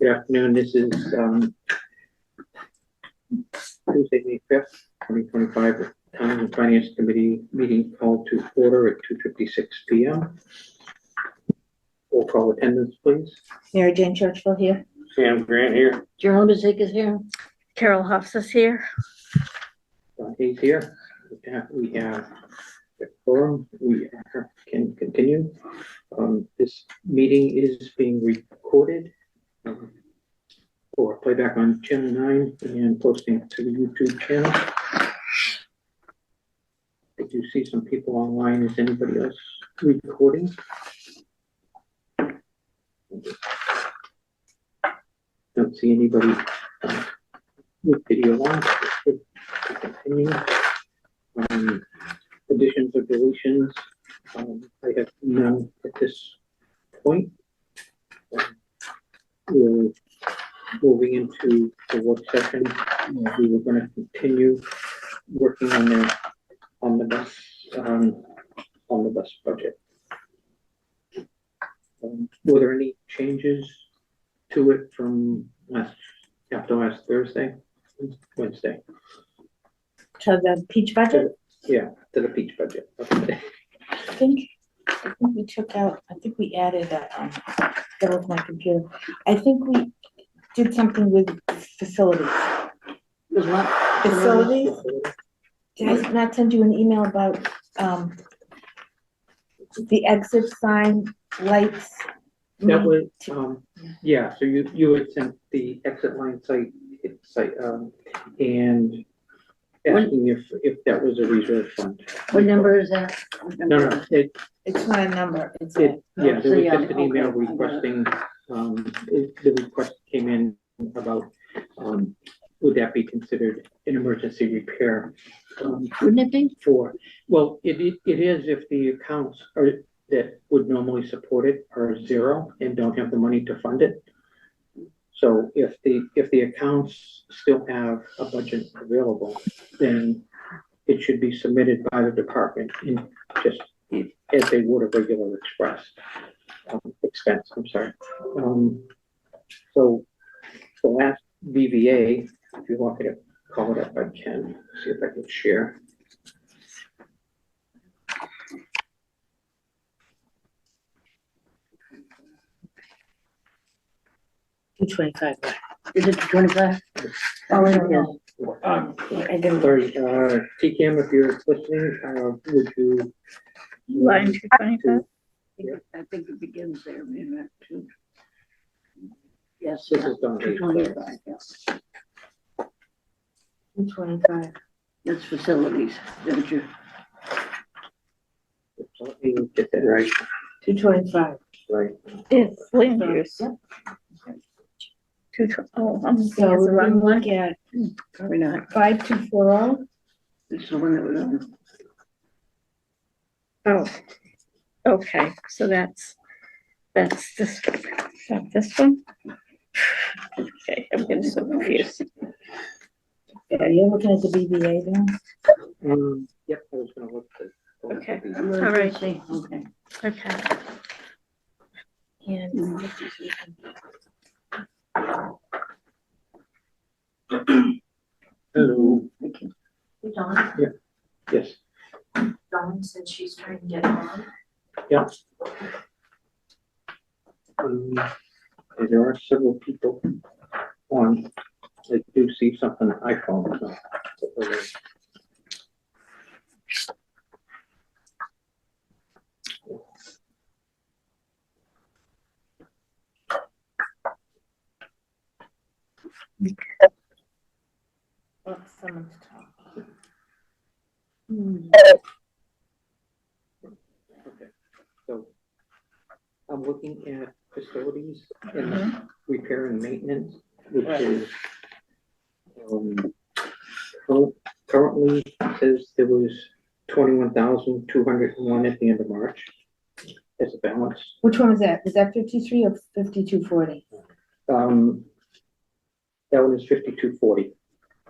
Good afternoon. This is Tuesday, May 5th, 2025. Town and Finance Committee meeting called to order at 2:56 p.m. Roll call attendance, please. Mary Jane Churchville here. Sam Grant here. Gerald Bazik is here. Carol Huffs is here. John Hayes here. With that, we have the forum. We can continue. This meeting is being recorded for playback on Channel 9 and posting to the YouTube channel. I do see some people online. Is anybody else recording? Don't see anybody with video on. Continue. Additions or deletions. I have none at this point. We're moving into the work session. We were going to continue working on the bus budget. Were there any changes to it from after last Thursday, Wednesday? To the peach budget? Yeah, to the peach budget. Okay. I think we took out, I think we added that was my computer. I think we did something with facilities. With what? Facilities? Did I not send you an email about the exit sign, lights? That was, yeah, so you had sent the exit line site, and asking if that was a reserve fund. What number is that? No, It's not a number, it's yeah, there was So, yeah, just an email okay. requesting, the request came in about, would that be considered an emergency repair? Wouldn't it be? Well, it is if the accounts that would normally support it are zero and don't have the money to fund it. So if the accounts still have a budget available, then it should be submitted by the department in just as they would a regular expense, I'm sorry. So the last VVA, if you want me to call it up, I can see if I can share. $225. Is it 25? Oh, I don't know. I didn't. Sorry, TCAM, if you're listening, would you? Line 225? I think it begins there, maybe not two. Yes, This is done. 225, yeah. 225. That's facilities, don't you? Let me get that right. 225. Right. It's land use. Yep. I'm So we're gonna look at Probably not. 5240. This is the one that was on. Oh, okay, so that's this one. Is that this one? Okay, I'm getting so confused. Yeah, you're looking at the BBA then? Yep, I was gonna look at. Okay. I'm gonna All right. see. Okay. Okay. And Hello, Thank you. Hey, Dawn, yes, Dawn said she's trying to get on. yeah. There are several people on, I do see something on iPhone. So. Oh, someone's talking. Okay, so I'm looking at facilities and repair and maintenance, which is currently says there was 21,201 at the end of March as a balance. Which one is that? Is that 53 or 5240? That one is 5240.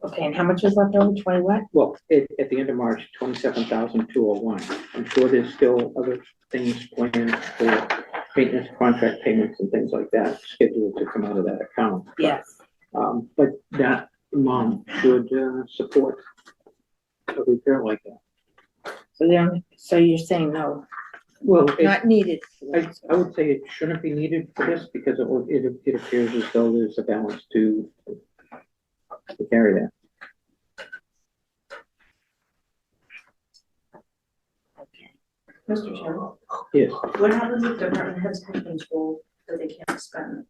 Okay, and how much is left over? 20 what? Well, at the end of March, 27,201. I'm sure there's still other things planned for maintenance contract payments and things like that scheduled to come out of that account. Yes. But that amount should, support a repair like that. So you're saying no, Well, not needed. I would say it shouldn't be needed for this because it appears as though there's a balance to carry that. Mr. Chairman, Yes, what happens if department heads have been told that they can't spend?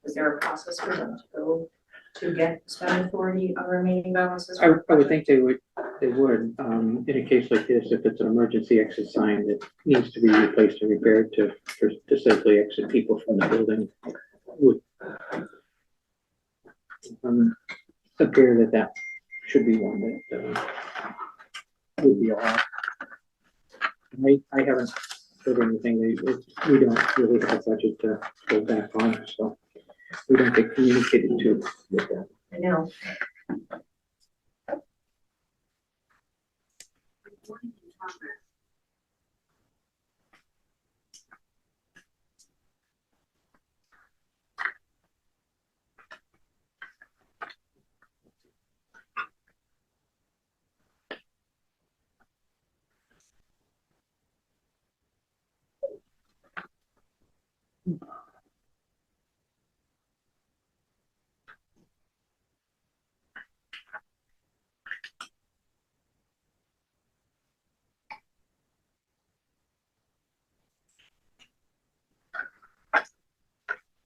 Is there a process for them to go to get spend authority on remaining balances? I would think they would, in a case like this, if it's an emergency exit sign that needs to be replaced or repaired to safely exit people from the building, would appear that should be one that, would be allowed. I haven't heard anything, we don't really have a budget to go back on, so we don't get communicated to with that. I know.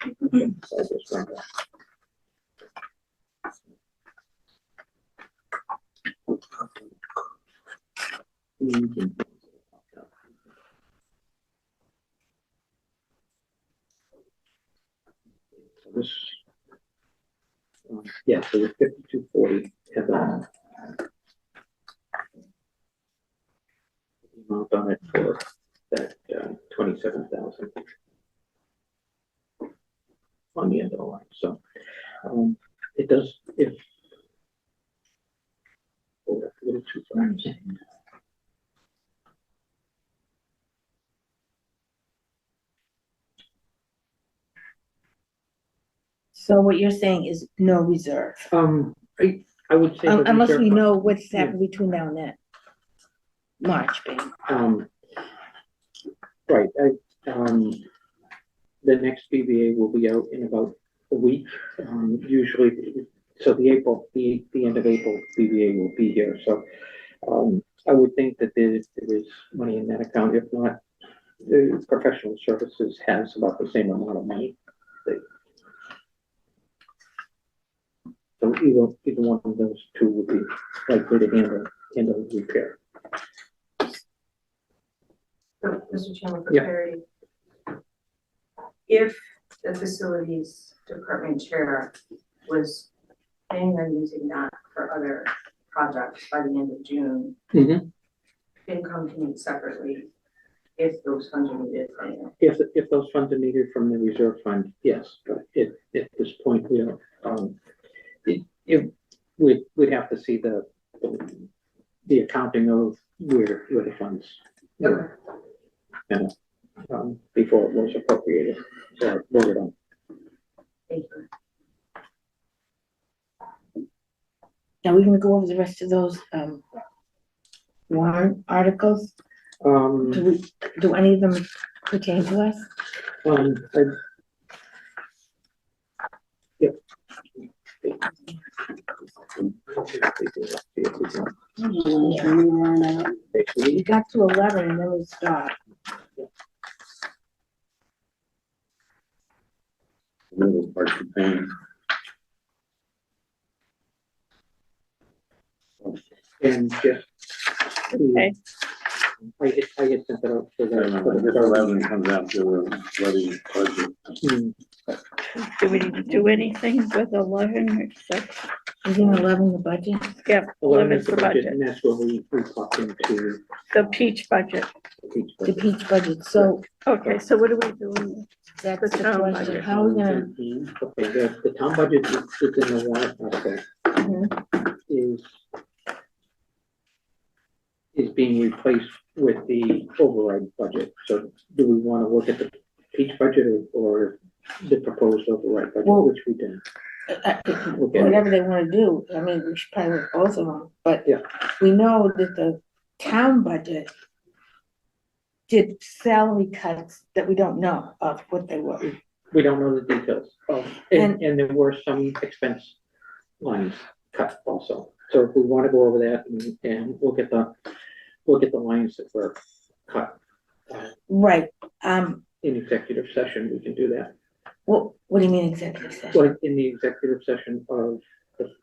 So I just run that. So this, yeah, so the 5240 has the amount on it for that 27,000 on the end of the line. So it does, if hold up, go to 2 times. So what you're saying is no reserve, I would say the unless reserve we fund- know what's happening between now and then. March, babe. Right, the next BBA will be out in about a week, usually, so the end of April BBA will be here, so, I would think that there is money in that account, if not, the professional services has about the same amount of money. So either one of those two would be likely to handle the repair. So, Mr. Chairman, for Yeah. clarity, if the facilities department chair was planning on using that for other projects by the end of June, Mhm. FinCom can meet separately if those funds are needed. If those funds are needed from the reserve fund, yes, but at this point, we don't, we'd have to see the accounting of where the funds were. And, before it was appropriated, or voted on. Thank you. Now we're gonna go over the rest of those, warrant articles. Do any of them pertain to us? Yep. We got to 11 and then we stopped. Middle part of the thing. And just. Okay. I had sent that out for This 11 comes out to the bloody budget. Do we need to do anything with 11 except, Isn't 11 the budget? yeah, 11 is the budget, And that's where we talked into the peach budget. each The budget. peach budget, so Okay, so what are we doing? that's The the town question, budget. how are we gonna, Okay, the town budget is in the warrant article is being replaced with the override budget. So do we want to look at peach budget or the proposed override budget, Well- which we did. Okay. Whatever they wanna do, I mean, we should probably look both of them, but Yeah. we know that the town budget did salary cuts that we don't know of what they were. We don't know the details of, and there were some expense lines cut also. So if we want to go over that and look at the lines that were cut Right, in executive session, we can do that. what do you mean executive session? Like in the executive session of the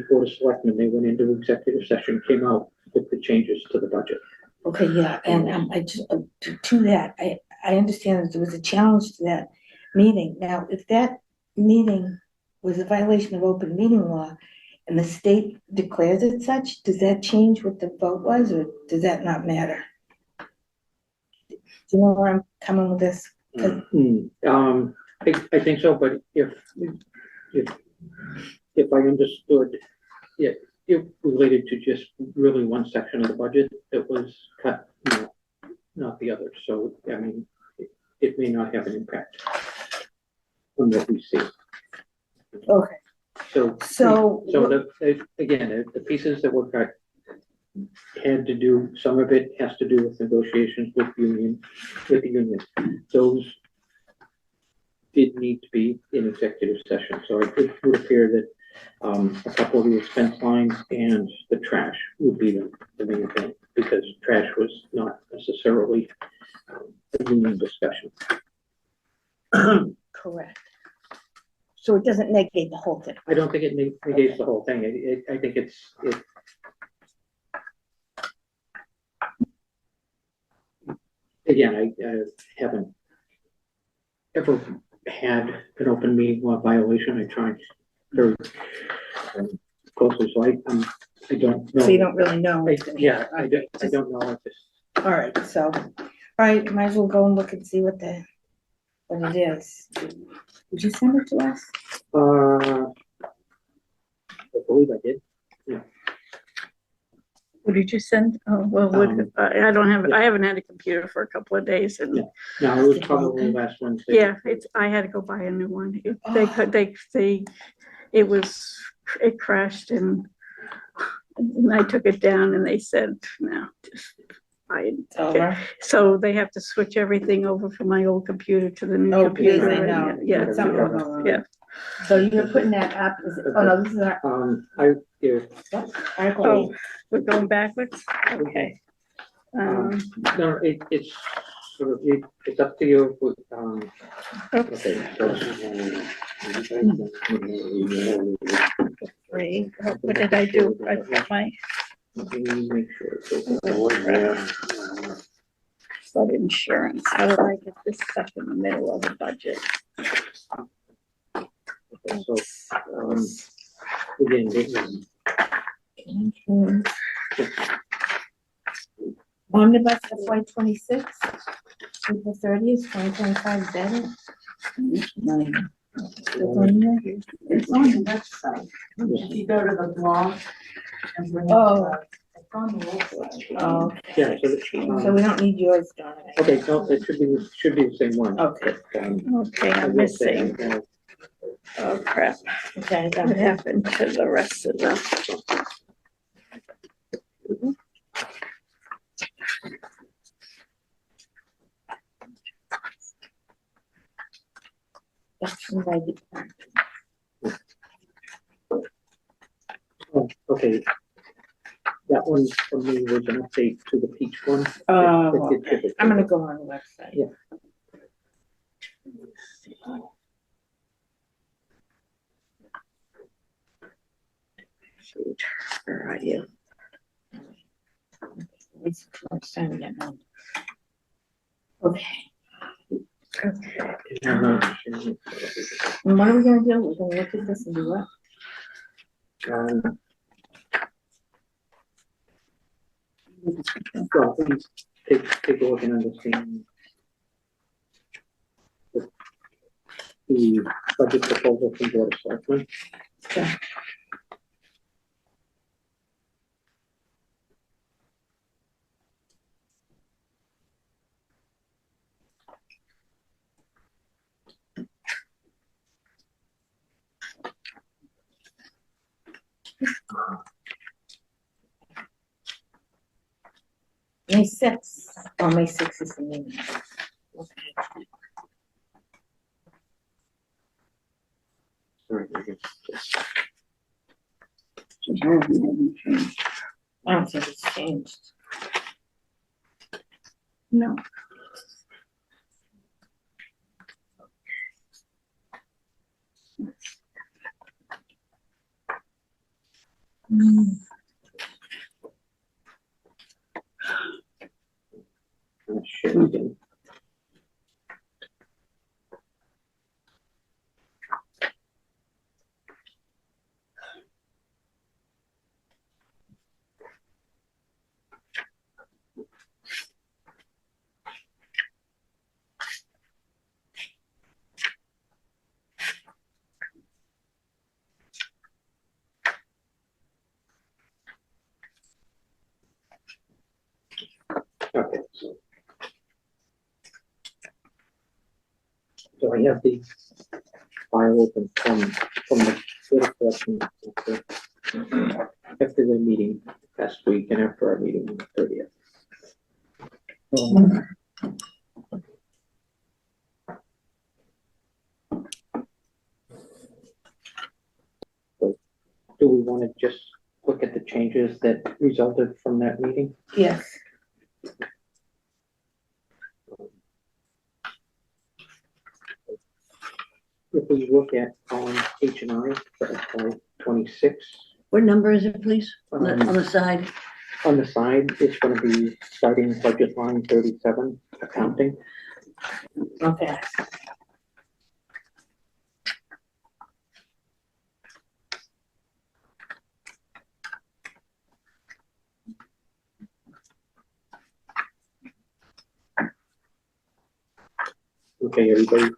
Board of Selectmen, they went into executive session, came out with the changes to the budget. Okay, yeah, and I just, to that, I understand that there was a challenge to that meeting. Now, if that meeting was a violation of open meeting law and the state declares it such, does that change what the vote was, or does that not matter? Do you know where I'm coming with this? I think so, but if I understood, it related to just really one section of the budget that was cut, not the other. So, I mean, it may not have an impact on what we see. Okay, So again, the pieces that were cut had to do, some of it has to do with negotiations with the union. Those did need to be in executive session. So it would appear that a couple of the expense lines and the trash would be the main thing, because trash was not necessarily a union discussion. correct. So it doesn't negate the whole thing. I don't think it negates the whole thing. I think it again, I haven't ever had an open meeting law violation. I tried very closely, so I don't know. So you don't really know. I don't know if this. All right, so, all right, might as well go and look and see what it is. Did you send it to us? I believe I did. What did you send? Oh, well, I don't have, I haven't had a computer for a couple of days and, Yeah. No, it was probably last Wednesday. yeah, I had to go buy a new one. It crashed and I took it down and they said, no, just buy It's over. So they have to switch everything over from my old computer to the new Oh, please, computer. I and, know. Yeah, Something wrong. yeah. So you're putting that up, oh no, this is our, Article Oh, 8. we're going backwards? Okay. No, it's sort of, it's up to you. Okay, so. Three. What did I do? I put my Let me make sure. It's flood insurance. How did I get this stuff in the middle of the budget? okay. So, again, this is, Omnibus FY 26, April 30th, 2025, is that it? It's on the website. If you go to the blog and bring Oh. up, it's on the website. Oh, yeah, so we don't need yours, Donna. okay, no, it should be the same one. Okay. Okay, I I'm will say, missing. Oh crap. Okay, I got What it. happened to the rest of them? That's what I did. Oh, okay. That one for me was an update to the peach one. Oh, It did okay. it. I'm gonna go on the website. Yeah. Shoot, where are you? It's first time getting on. Okay, Okay. and what are we gonna do? We're gonna look at this and do what? Well, please take a look and understand the budget proposal from Board of Selectmen. May sixth, oh, May sixth is the meeting. Okay. Sorry, I guess just- I don't think it's changed. No. shifting. Okay, so I have the file open from the data collection after the meeting last week and after our meeting on the 30th. So, do we want to just look at the changes that resulted from that meeting? Yes. If we look at column H and I for FY 26, What number is it, please? On the side? on the side, it's going to be starting budget line 37, accounting. Okay. Okay, everybody,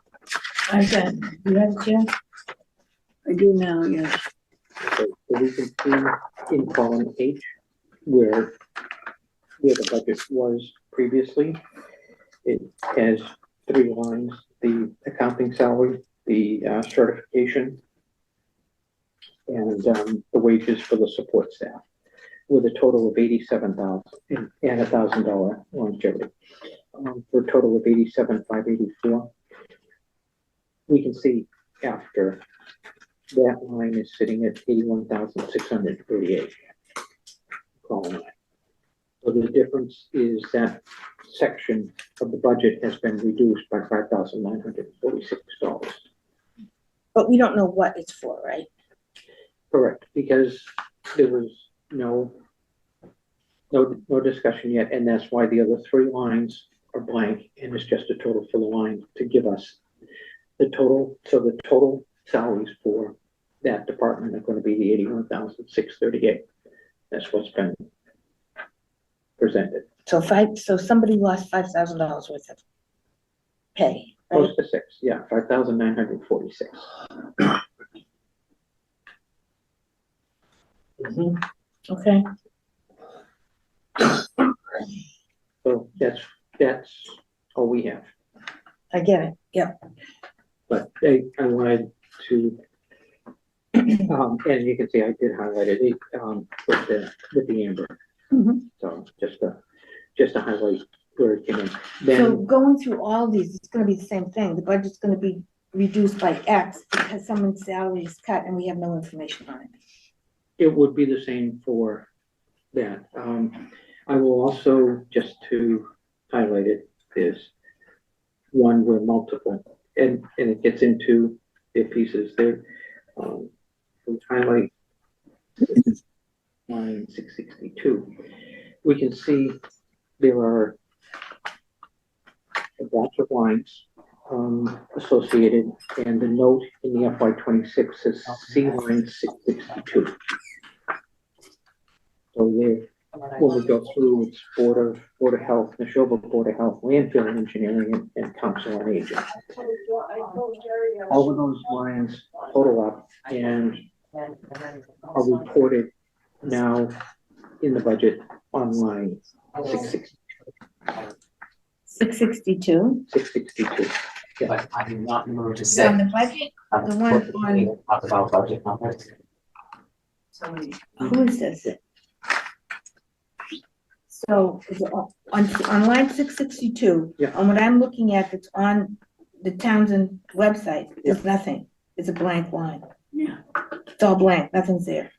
I've got, you have it, Jen? I do now, yes. okay, so we can see in column H where the budget was previously. It has 3 lines, the accounting salary, the certification, and the wages for the support staff, with a total of $87,000 and $1,000 longevity, for a total of $87,584. We can see after that line is sitting at $81,638. Column line. So the difference is that section of the budget has been reduced by $5,946. But we don't know what it's for, right? Correct, because there was no discussion yet, and that's why the other 3 lines are blank, and it's just a total for the line to give us the total. So the total salaries for that department are going to be the $81,638. That's what's been presented. So somebody lost $5,000 worth of pay, right? Close to 6, yeah, 5,946. Okay. So that's all we have. I get it, yeah. But I wanted to, and you can see I did highlight it, with the amber. Mhm. So just to highlight where it came in. So Then, going through all these, it's gonna be the same thing. The budget's gonna be reduced by X because someone's salary is cut and we have no information on it. it would be the same for that. I will also, just to highlight it, is one where multiple, and it gets into the pieces there. We highlight line 662. We can see there are a batch of lines associated, and the note in the FY 26 says C line 662. So there, when we go through, it's Board of Health, Neshoba Board of Health, Landfill Engineering, and Council on Aging. All of those lines total up and are reported now in the budget on line 662. 662. 662. But I do not remember to On say. the budget, the one on, Talk about budget numbers. Somebody, Who is this? So, is it on line 662, Yeah. on what I'm looking at, that's on the Townsend website, there's nothing. It's a blank line. Yeah. It's all blank, nothing's there.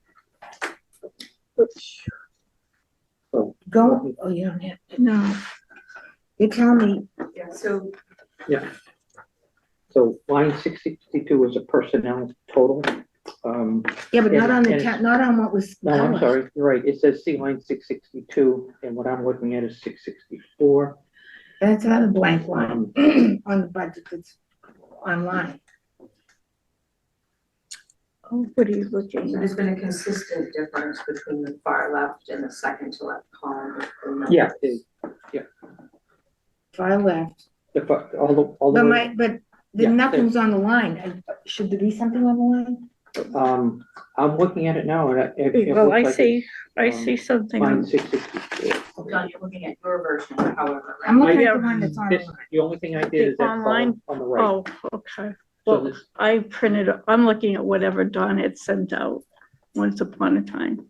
So, Go, oh, you don't have, No, you're telling me, yeah, so so line 662 is a personnel total. yeah, but not on the, And- not on what was. No, I'm published. sorry, you're right. It says see line 662, and what I'm looking at is 664. That's not a blank line on the budget that's online. oh, what are you so looking at? there's been a consistent difference between the far left and the second to left column. of the numbers. Yeah, Far left, all the but way. but Yeah, then nothing's on the line. Should there be something on the line? I'm looking at it now, and it Well, looks I like see, I um, see something line on, 664. John, you're looking at your version, however. right? I'm looking Yeah. at the one that's on the This, line. the only thing I did is that online? column on the right. oh, okay. So Well, this, I printed, I'm looking at whatever Don had sent out once upon a time.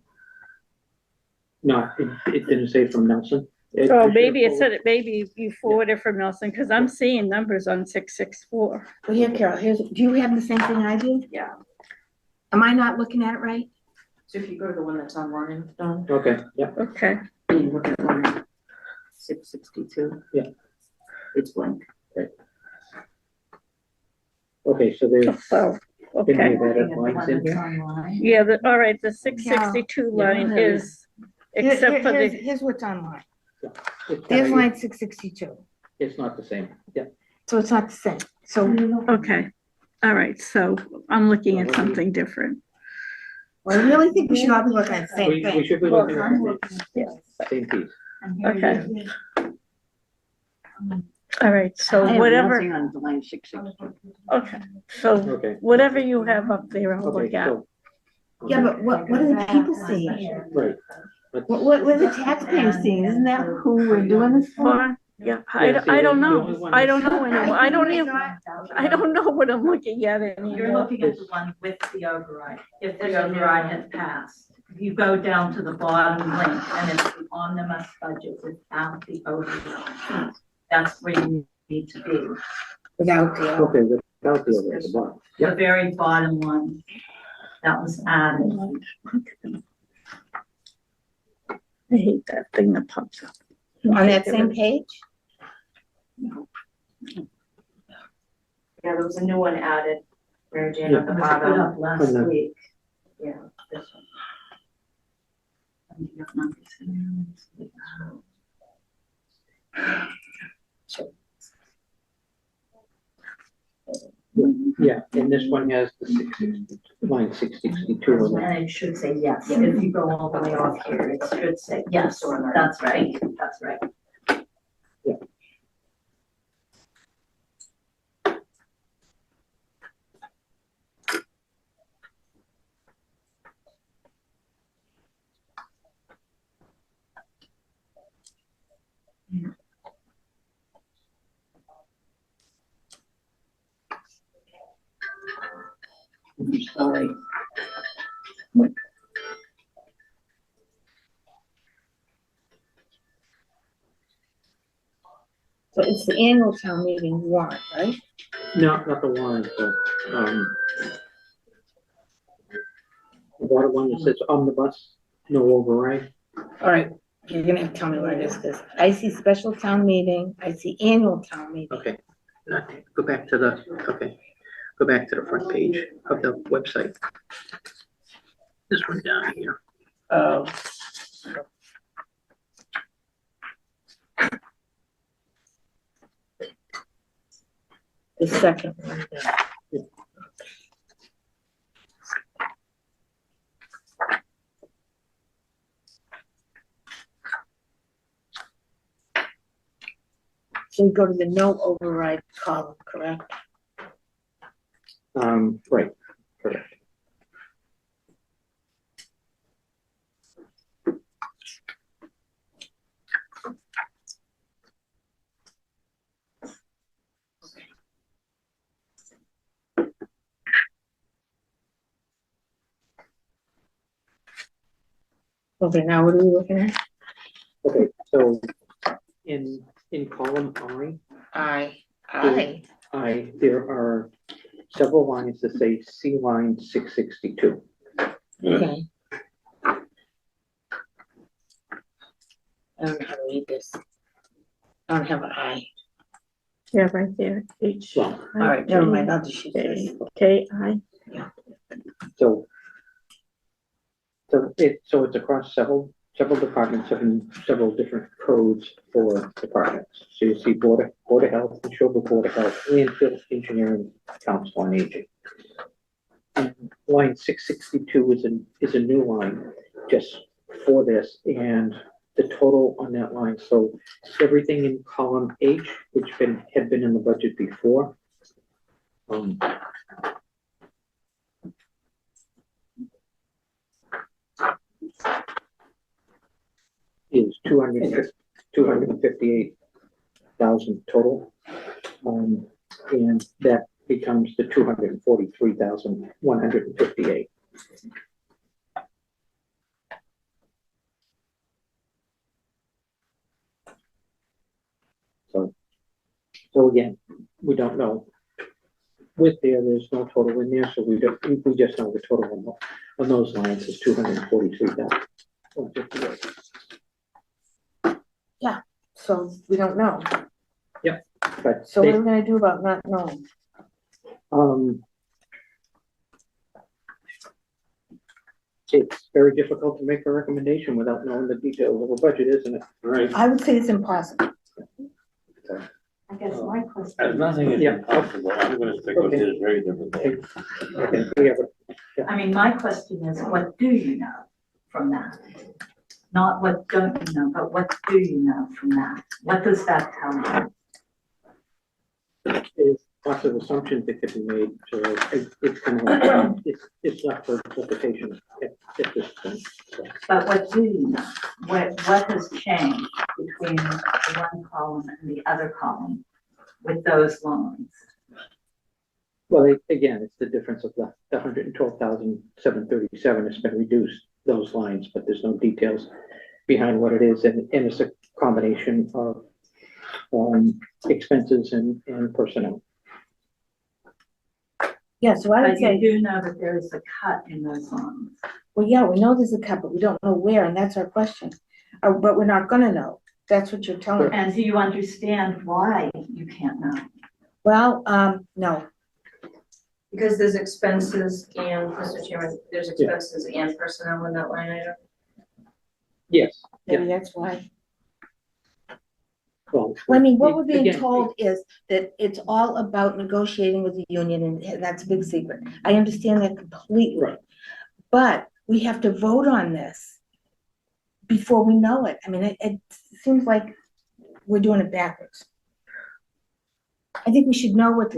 no, it didn't say from Nelson. Oh, maybe it said it, maybe you forwarded from Nelson, because I'm seeing numbers on 664. Well, here, Carol, do you have the same thing I do? Yeah, Am I not looking at it right? so if you go to the one that's online, Don, Okay, yeah, Okay, you look at line 662. Yeah. It's blank. okay, so there's. well, Can okay. we add lines in here? Yeah, all right, the 662 line is, except for the, Here's what's online. It's There's kinda- line 662, It's not the same, yeah. so it's not the same. So, okay. All right, so I'm looking at something different. well, I really think we should all be looking at the same We thing. should be looking at the same piece. Okay. All right, so I have whatever, nothing on line 660. okay, so Okay. whatever you have up there, I'll Okay, look at. so. Yeah, but what are the people seeing? Right. Let's- What are the taxpayers seeing? Isn't that who we're doing this for? Or, yeah, Yeah, see, I don't the know, only one I is- don't know anymore, I don't even, I don't know what I'm looking at You're anymore. looking at the one with the override. If the override has passed, if you go down to the bottom link and it's the omnibus budget without the override. That's where you need to be. Without the, Okay, without the other, the bottom. The Yeah, very bottom one that was added. I hate that thing that pops up. on that same page? Yeah, there was a new one added, Mary Jane, at the It was put bottom. up last Okay. week. Yeah, this yeah, and this one has the 660, line 662 on it. And it should say yes. If you go all the way off here, it should say yes. That's right. That's right. I'm sorry. So it's the annual town meeting warrant, right? No, not the warrant, but, the bottom one that says omnibus, no override. All right, you're gonna have to tell me where this is. I see special town meeting, I see annual town meeting. Okay, go back to the, okay, go back to the front page of the website. This one down here. Oh. The second one. So we go to the no override column, correct? Right, correct. Okay, now what are we looking at? Okay, so in column there are several lines that say C line 662. Okay. I don't know how to read this. I don't have an I. Yeah, right there, H. Well, All right, never mind, I'll just use this. K, I, so it's across several departments and several different codes for departments. So you see Board of Health, Neshoba Board of Health, Landfill Engineering Council on Aging. And line 662 is a new line just for this, and the total on that line, so everything in column H, which had been in the budget before, is 258,000 total. And that becomes the 243,158. So again, we don't know. With there's no total in there, so we just know the total on those lines is 243,158. So we don't know. But So what are we gonna do about not knowing? It's very difficult to make a recommendation without knowing the details of a budget, isn't it? Right. I would say it's impossible. I guess my As question, nothing is Yeah. impossible, I'm gonna stick with it very difficult. Okay, we have I mean, my question is, what do you know from that? Not what don't you know, but what do you know from that? What does that tell you? there's lots of assumptions that could be made, so it's kind of like, it's left for interpretation at this point. So, But what do you know? What has changed between the one column and the other column with those lines? well, again, it's the difference of the 112,737 has been reduced, those lines, but there's no details behind what it is, and it's a combination of expenses and personnel. Yeah, so I would But you say, do know that there is a cut in those lines. well, yeah, we know there's a cut, but we don't know where, and that's our question. But we're not gonna know. That's what you're telling me. And do you understand why you can't know? Well, no. Because there's expenses and, Mr. Chairman, there's expenses and personnel in that line item. Yes. Maybe that's why. Well, Well, I mean, what we're being again, told is that it's all about negotiating with the union, and that's a big secret. I understand that completely. Right. But we have to vote on this before we know it. I mean, it seems like we're doing it backwards. I think we should know what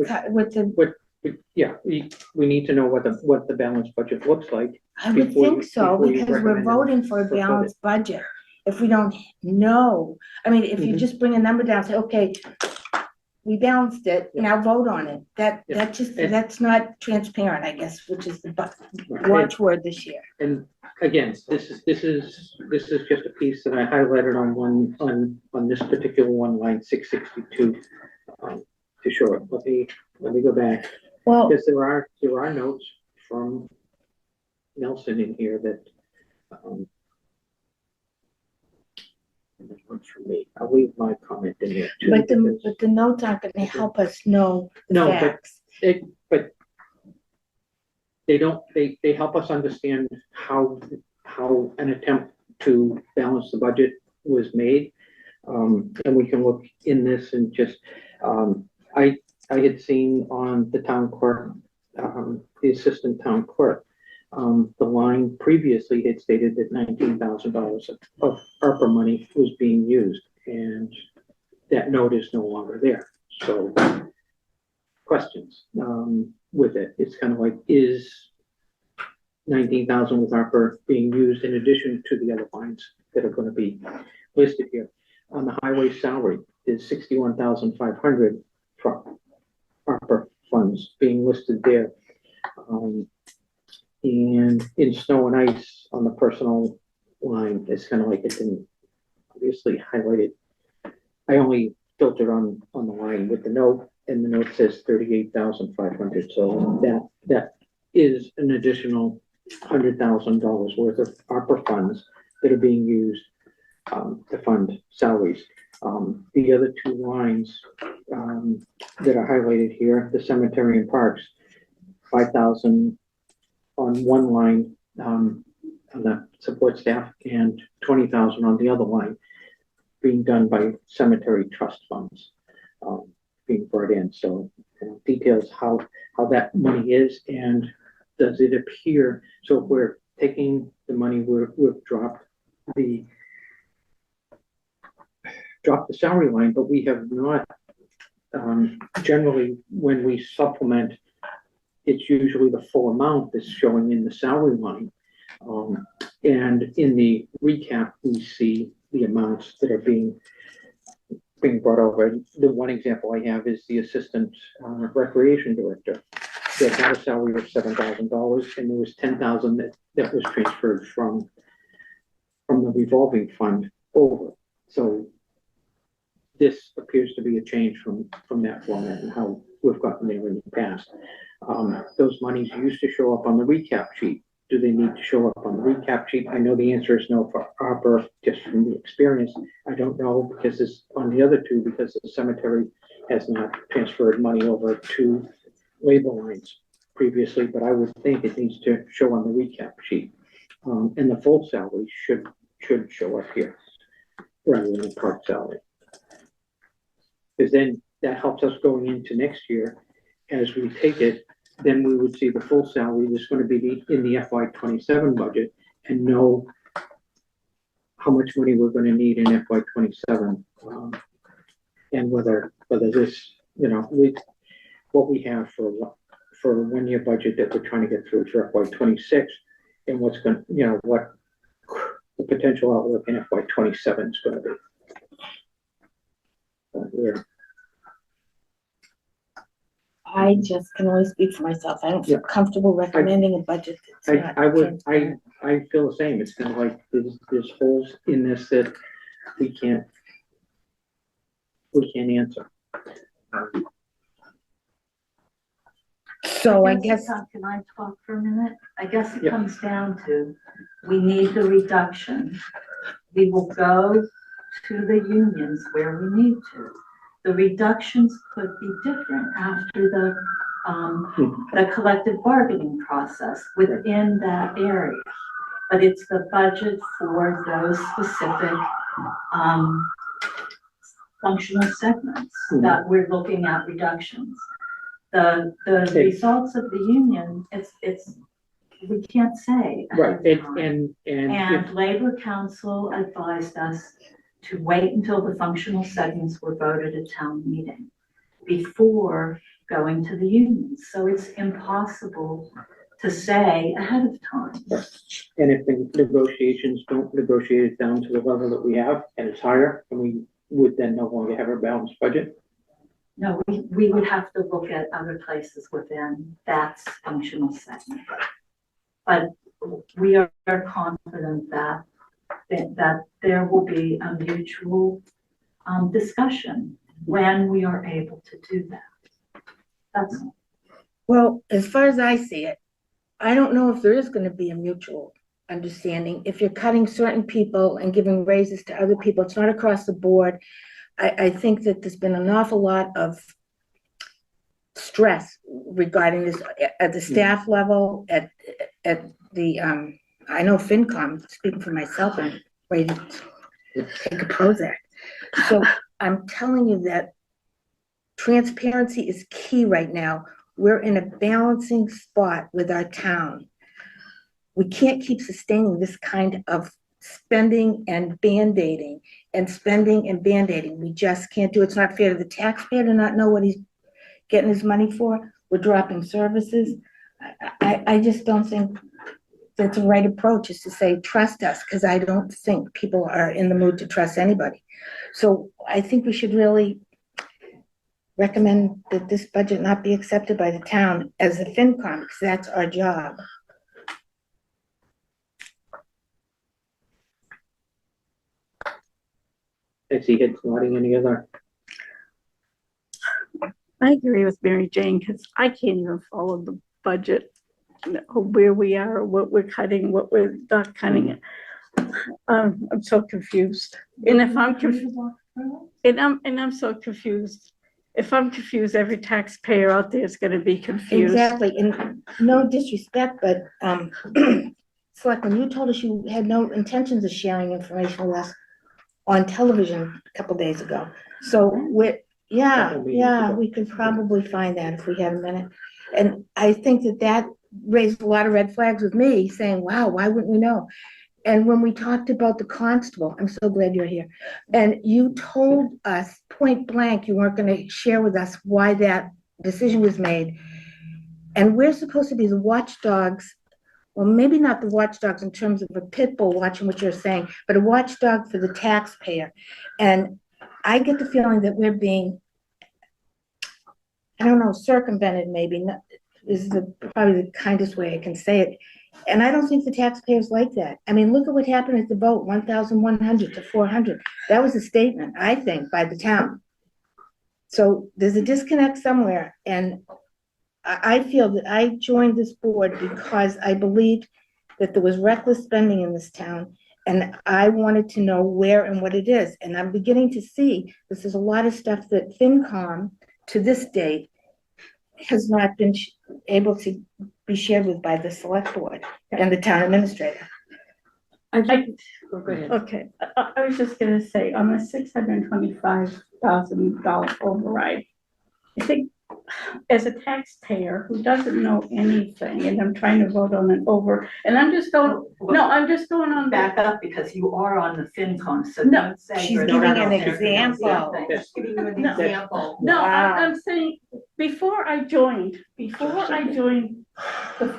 Yeah, we need to know what the balanced budget looks like. I would before think you- so, before you because we're recommend it voting for a for budget. balanced budget. If we don't know, I mean, if you Mhm. just bring a number down, say, okay, we balanced it, Yeah. now vote on it. Yeah. And- That's not transparent, I guess, which is the And- watchword this year. And again, this is just a piece that I highlighted on this particular one, line 662. To show it, let me go back, Well, because there are notes from Nelson in here that, and this one's from me. I'll leave my comment in there too. but because- the notes aren't gonna help us know the No, but facts. but they don't, they help us understand how an attempt to balance the budget was made. And we can look in this and just, I had seen on the town clerk, the assistant town clerk, the line previously had stated that $19,000 of ARPA money was being used, and that note is no longer there. So questions with it. It's kind of like, is 19,000 with ARPA being used in addition to the other lines that are going to be listed here? On the highway salary is 61,500 for ARPA funds being listed there. And in snow and ice on the personal line, it's kind of like it didn't obviously highlight it. I only filtered on the line with the note, and the note says 38,500, so that is an additional $100,000 worth of ARPA funds that are being used to fund salaries. The other two lines that are highlighted here, the cemetery and parks, 5,000 on one line on the support staff and 20,000 on the other line, being done by cemetery trust funds being brought in. So details how that money is, and does it appear, so if we're taking the money, we've dropped the salary line, but we have not, generally, when we supplement, it's usually the full amount that's showing in the salary line. And in the recap, we see the amounts that are being brought over. The one example I have is the assistant recreation director that had a salary of $7,000, and there was $10,000 that was transferred from the revolving fund over. So this appears to be a change from that format and how we've gotten there in the past. Those monies used to show up on the recap sheet. Do they need to show up on the recap sheet? I know the answer is no for ARPA, just from the experience. I don't know because it's on the other two, because the cemetery has not transferred money over to labor lines previously, but I would think it needs to show on the recap sheet. And the full salary should show up here rather than the part salary. Because then that helps us going into next year. As we take it, then we would see the full salary that's going to be in the FY27 budget and know how much money we're going to need in FY27, and whether this, what we have for a 1 year budget that we're trying to get through for FY26, and what's going to, what the potential outlook in FY27 is going to be. I just can only speak for myself. I don't feel comfortable recommending a budget that's not transparent. I feel the same. It's kind of like there's holes in this that we can't answer. So I guess, Can I talk for a minute? I guess it Yeah. comes down to, we need the reduction. We will go to the unions where we need to. The reductions could be different after the collective bargaining process within that area. But it's the budget for those specific functional segments that we're looking at reductions. The results of the union, it's we can't say. Right, And Labor Council advised us to wait until the functional segments were voted at town meeting before going to the unions. So it's impossible to say ahead of time. and if the negotiations don't negotiate it down to the level that we have and it's higher, and we would then no longer have a balanced budget. No, we would have to look at other places within that functional segment. But we are confident that there will be a mutual discussion when we are able to do that. That's all. well, as far as I see it, I don't know if there is going to be a mutual understanding. If you're cutting certain people and giving raises to other people, it's not across the board. I think that there's been an awful lot of stress regarding this at the staff level, at the, I know FinCom, speaking for myself, I'm ready to take a Prozac. So I'm telling you that transparency is key right now. We're in a balancing spot with our town. We can't keep sustaining this kind of spending and band-aiding and spending and band-aiding. We just can't do it. It's not fair to the taxpayer to not know what he's getting his money for. We're dropping services. I just don't think that's the right approach, is to say, trust us, because I don't think people are in the mood to trust anybody. So I think we should really recommend that this budget not be accepted by the town as the FinCom, because that's our job. I see heads nodding. Any other? I agree with Mary Jane, because I can't even follow the budget, where we are, what we're cutting, what we're not cutting. I'm so confused. And if I'm confused, and I'm so confused. If I'm confused, every taxpayer out there is gonna be confused. Exactly, and no disrespect, but, Selectman, you told us you had no intentions of sharing information with us on television a couple days ago. So Couple meetings ago. we could probably find that if we had a minute. And I think that raised a lot of red flags with me, saying, wow, why wouldn't we know? And when we talked about the constable, I'm so glad you're here, and you told us point blank, you weren't gonna share with us why that decision was made. And we're supposed to be the watchdogs, well, maybe not the watchdogs in terms of a pit bull watching what you're saying, but a watchdog for the taxpayer. And I get the feeling that we're being, I don't know, circumvented maybe, is probably the kindest way I can say it. And I don't think the taxpayers like that. I mean, look at what happened at the vote, 1,100 to 400. That was a statement, I think, by the town. So there's a disconnect somewhere, and I feel that I joined this board because I believed that there was reckless spending in this town, and I wanted to know where and what it is. And I'm beginning to see this is a lot of stuff that FinCom, to this date, has not been able to be shared with by the select board and the town administrator. Go ahead. Okay, I was just gonna say, on the $625,000 override, I think as a taxpayer who doesn't know anything, and I'm trying to vote on an and I'm just going, I'm just going on Back up, because you are on the FinCom, so No, don't say. she's you're giving not an on there. example. Just giving you an No. example. No, Wow. I'm saying, before I joined the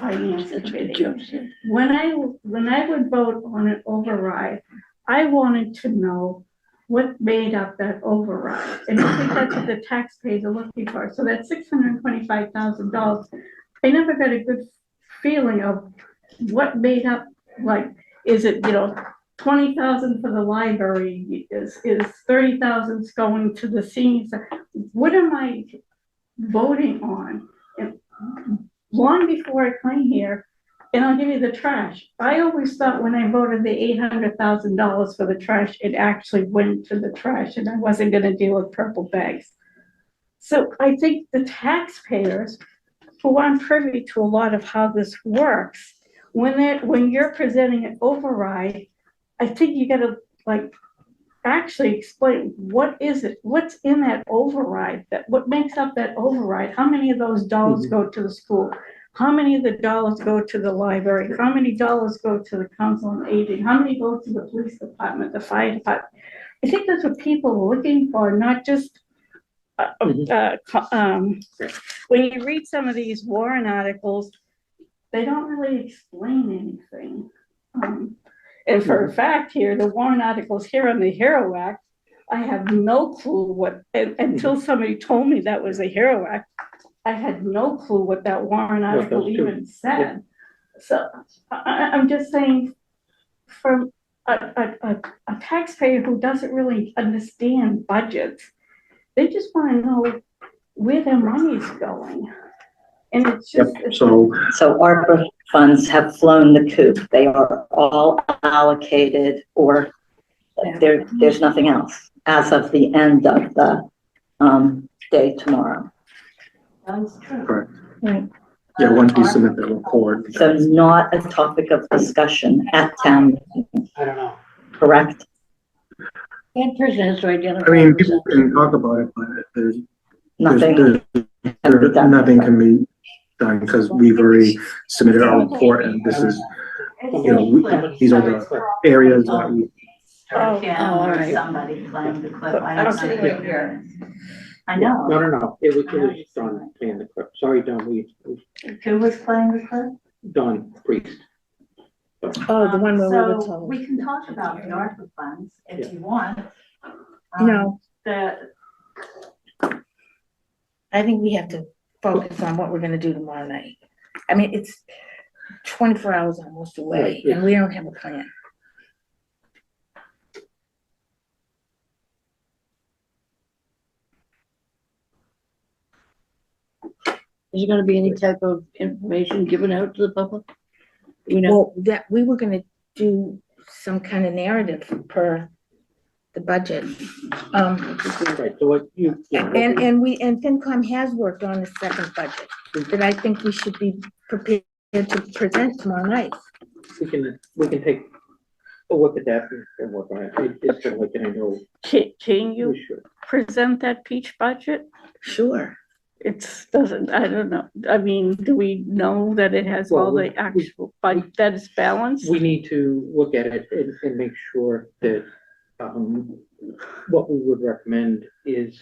finance committee, when I would vote on an override, I wanted to know what made up that override. And I think that's what the taxpayers are looking for. So that $625,000, I never got a good feeling of what made up, like, is it, 20,000 for the library, is 30,000 going to the seniors? What am I voting on? And long before I came here, and I'll give you the trash. I always thought when I voted the $800,000 for the trash, it actually went to the trash, and I wasn't gonna deal with purple bags. So I think the taxpayers, who aren't privy to a lot of how this works, when you're presenting an override, I think you gotta actually explain what is it, what's in that override, what makes up that override, how many of those dollars go to the school? How many of the dollars go to the library? How many dollars go to the council on aging? How many go to the police department, the fire department? I think that's what people are looking for, not just, when you read some of these warrant articles, they don't really explain anything. And for a fact here, the warrant articles here on the HERO Act, I have no clue until somebody told me that was a HERO Act, I had no clue what that warrant article even said. So I'm just saying, from a taxpayer who doesn't really understand budgets, they just want to know where their money's going. And it's just. So ARPA funds have flown the coop. They are all allocated, or there's nothing else as of the end of the day tomorrow. That's true. correct. Right. Yeah, once we submit the report. So not a topic of discussion at town meeting, I don't know. correct? That person has to identify. I mean, people can talk about it, but there's Nothing. nothing can be done because we've already submitted our report, and this is, these are the areas that we. Or Kim all or right. somebody playing the clip. I don't I'm sitting right know. here. I know. No. It was Don playing the clip. Sorry, Don, Who was playing the clip? Don Priest. Oh, the one where we were So told. we can talk about the ARPA funds if you want. No. The, I think we have to focus on what we're gonna do tomorrow night. I mean, it's 24 hours almost away, Right. and we don't have a plan. Is there gonna be any type of information given out to the public? You know, Well, that, we were gonna do some kind of narrative per the budget. Right, so what you. And FinCom has worked on the second budget that I think we should be prepared to present tomorrow night. We can take a look at that and work on it. It's kind of like, I know, Can you we should. present that peach budget? Sure. It's, doesn't, I don't know, I mean, do we know that it has all Well, the actual, but that is balanced? We need to look at it and make sure that, what we would recommend is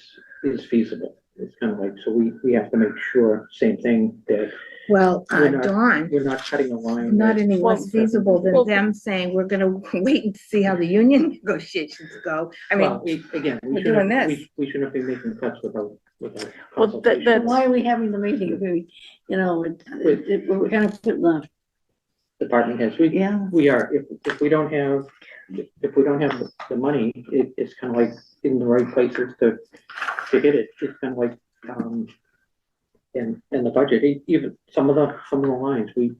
feasible. It's kind of like, so we have to make sure, same thing, that Well, We're not- Dawn, we're not cutting a line. not that- any less Well, feasible than well- them saying, we're gonna wait and see how the union negotiations go. I mean, Well, again, we're doing this. we shouldn't be making cuts without Well, consultation. that's- why are we having the meeting if we, you know, we're kind of putting the, Department heads, yeah. we are, if we don't have, the money, it's kind of like in the right places to hit it. It's kind of like, in the budget, even some of the lines, we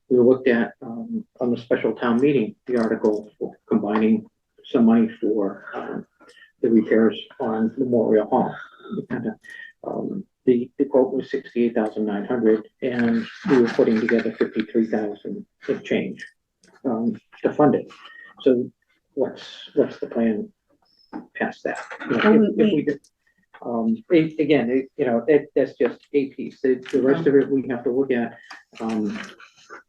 looked at, on the special town meeting, the article for combining some money for, the repairs on Memorial Hall. We kind of, the quote was 68,900, and we were putting together 53,000 of change, to fund it. So what's the plan past that? You know, again, that's just a piece. The rest of it, we have to look at.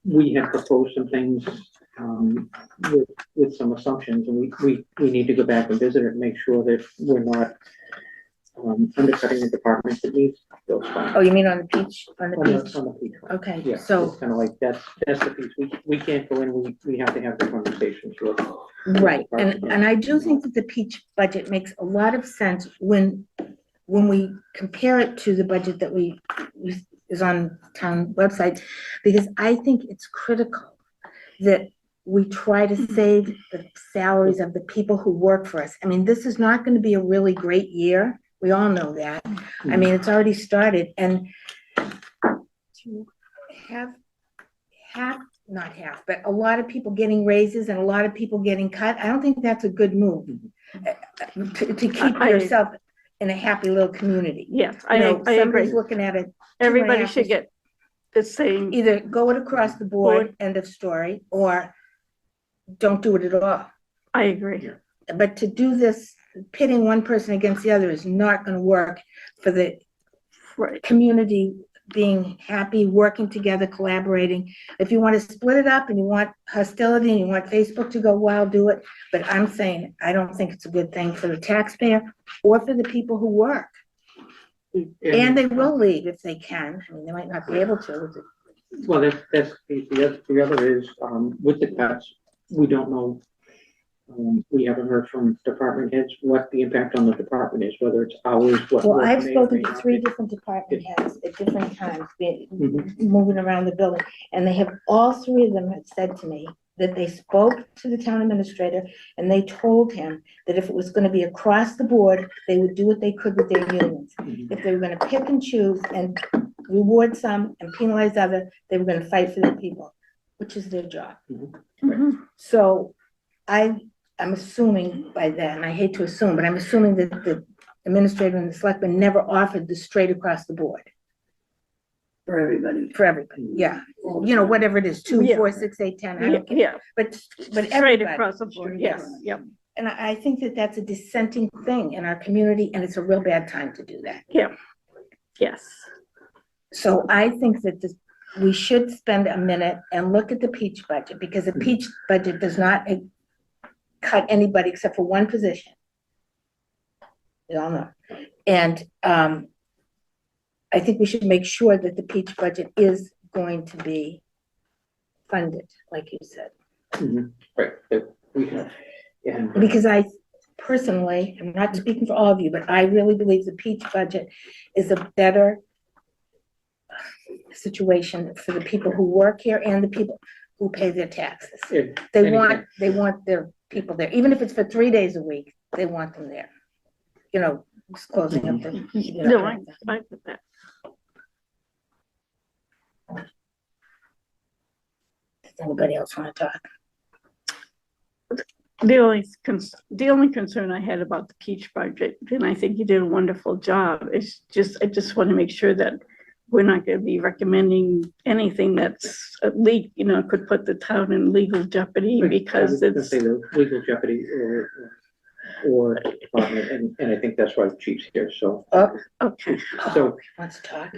We have proposed some things, with some assumptions, and we need to go back and visit it and make sure that we're not, undercutting the department that needs those funds. oh, you mean on the peach, on the peach? On the peach fund. Okay, Yeah, so, it's kind of like, that's the piece. We can't go in, we have to have the conversations with. right, and I do think that the peach budget makes a lot of sense when we compare it to the budget that is on town website, because I think it's critical that we try to save the salaries of the people who work for us. I mean, this is not gonna be a really great year. We all know that. I mean, it's already started, and to have, not half, but a lot of people getting raises and a lot of people getting cut, I don't think that's a good move. To keep I- yourself in a happy little community. Yes, You know, I agree. somebody's looking at it, Everybody should get the same, either go it across the board, end of story, or don't do it at all. I agree. But to do this, pitting one person against the other is not gonna work for the Right. community being happy, working together, collaborating. If you want to split it up and you want hostility and you want Facebook to go wild, do it. But I'm saying, I don't think it's a good thing for the taxpayer or for the people who work. And they will leave if they can. I mean, they might not be able to. Well, that's, the other is, with the cuts, we don't know. We haven't heard from department heads what the impact on the department is, whether it's hours, what. Well, what I've may or spoken may to not 3 be. different department heads at different times, Mhm. moving around the building. And they have, all 3 of them have said to me that they spoke to the town administrator and they told him that if it was gonna be across the board, they would do what they could with their unions. Mhm. If they were gonna pick and choose and reward some and penalize others, they were gonna fight for their people, which is their job. Mhm. So I'm assuming by that, and I hate to assume, but I'm assuming that the administrator and the selectman never offered this straight across the board For everybody. for everybody, yeah. You know, whatever it is, 2, Yeah. 4, 6, 8, 10, I Yeah, don't care, yeah, but straight everybody. across the board, yes, yep, And I think that that's a dissenting thing in our community, and it's a real bad time to do that. yes. So I think that we should spend a minute and look at the peach budget, because the peach budget does not cut anybody except for one position. We all know. And I think we should make sure that the peach budget is going to be funded, like you said. Mhm. Right, that we have, and. Because I personally, I'm not speaking for all of you, but I really believe the peach budget is a better situation for the people who work here and the people who pay their taxes. If They anything- want their people there, even if it's for 3 days a week, they want them there. You know, just closing up the. No, I get that. Anybody else want to talk? The only concern I had about the Peach budget, and I think you did a wonderful job, is just, I just want to make sure that we're not going to be recommending anything that's could put the town in legal jeopardy because I was gonna it's, say the legal jeopardy or department, and I think that's why the chief's here, so. okay. So, Wants to talk?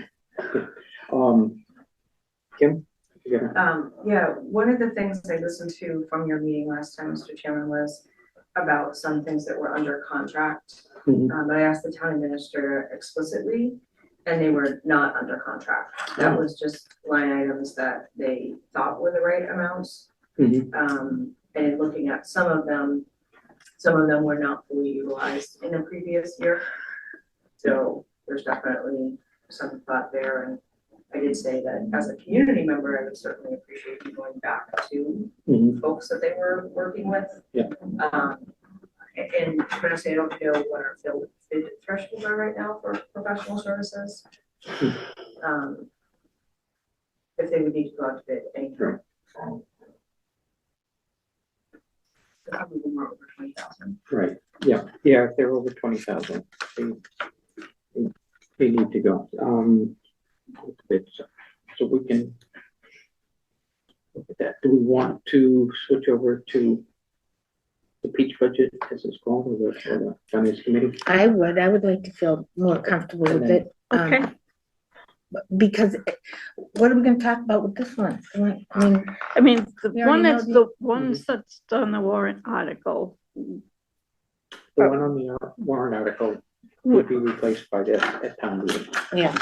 Kim? you gonna- Yeah, one of the things I listened to from your meeting last time, Mr. Chairman, was about some things that were under contract. Mhm. But I asked the town administrator explicitly, and they were not under contract. That was just line items that they thought were the right amounts. Mhm. And looking at some of them were not fully utilized in a previous year. So there's definitely some thought there, and I did say that as a community member, I would certainly appreciate you going back to Mhm. folks that they were working with. Yeah. And honestly, I don't know what our bid thresholds are right now for professional services. If they would need to go out to bid anything. Probably more over 20,000. Right, yeah, if they're over 20,000, they need to go. So we can look at that. Do we want to switch over to the Peach budget as it's called, or the finance committee? I would like to feel more comfortable with it. Okay. Because what are we gonna talk about with this one? I mean, the We one already know that's the ones that's on the warrant article, The one on the warrant article would be replaced by this at town meeting. yeah.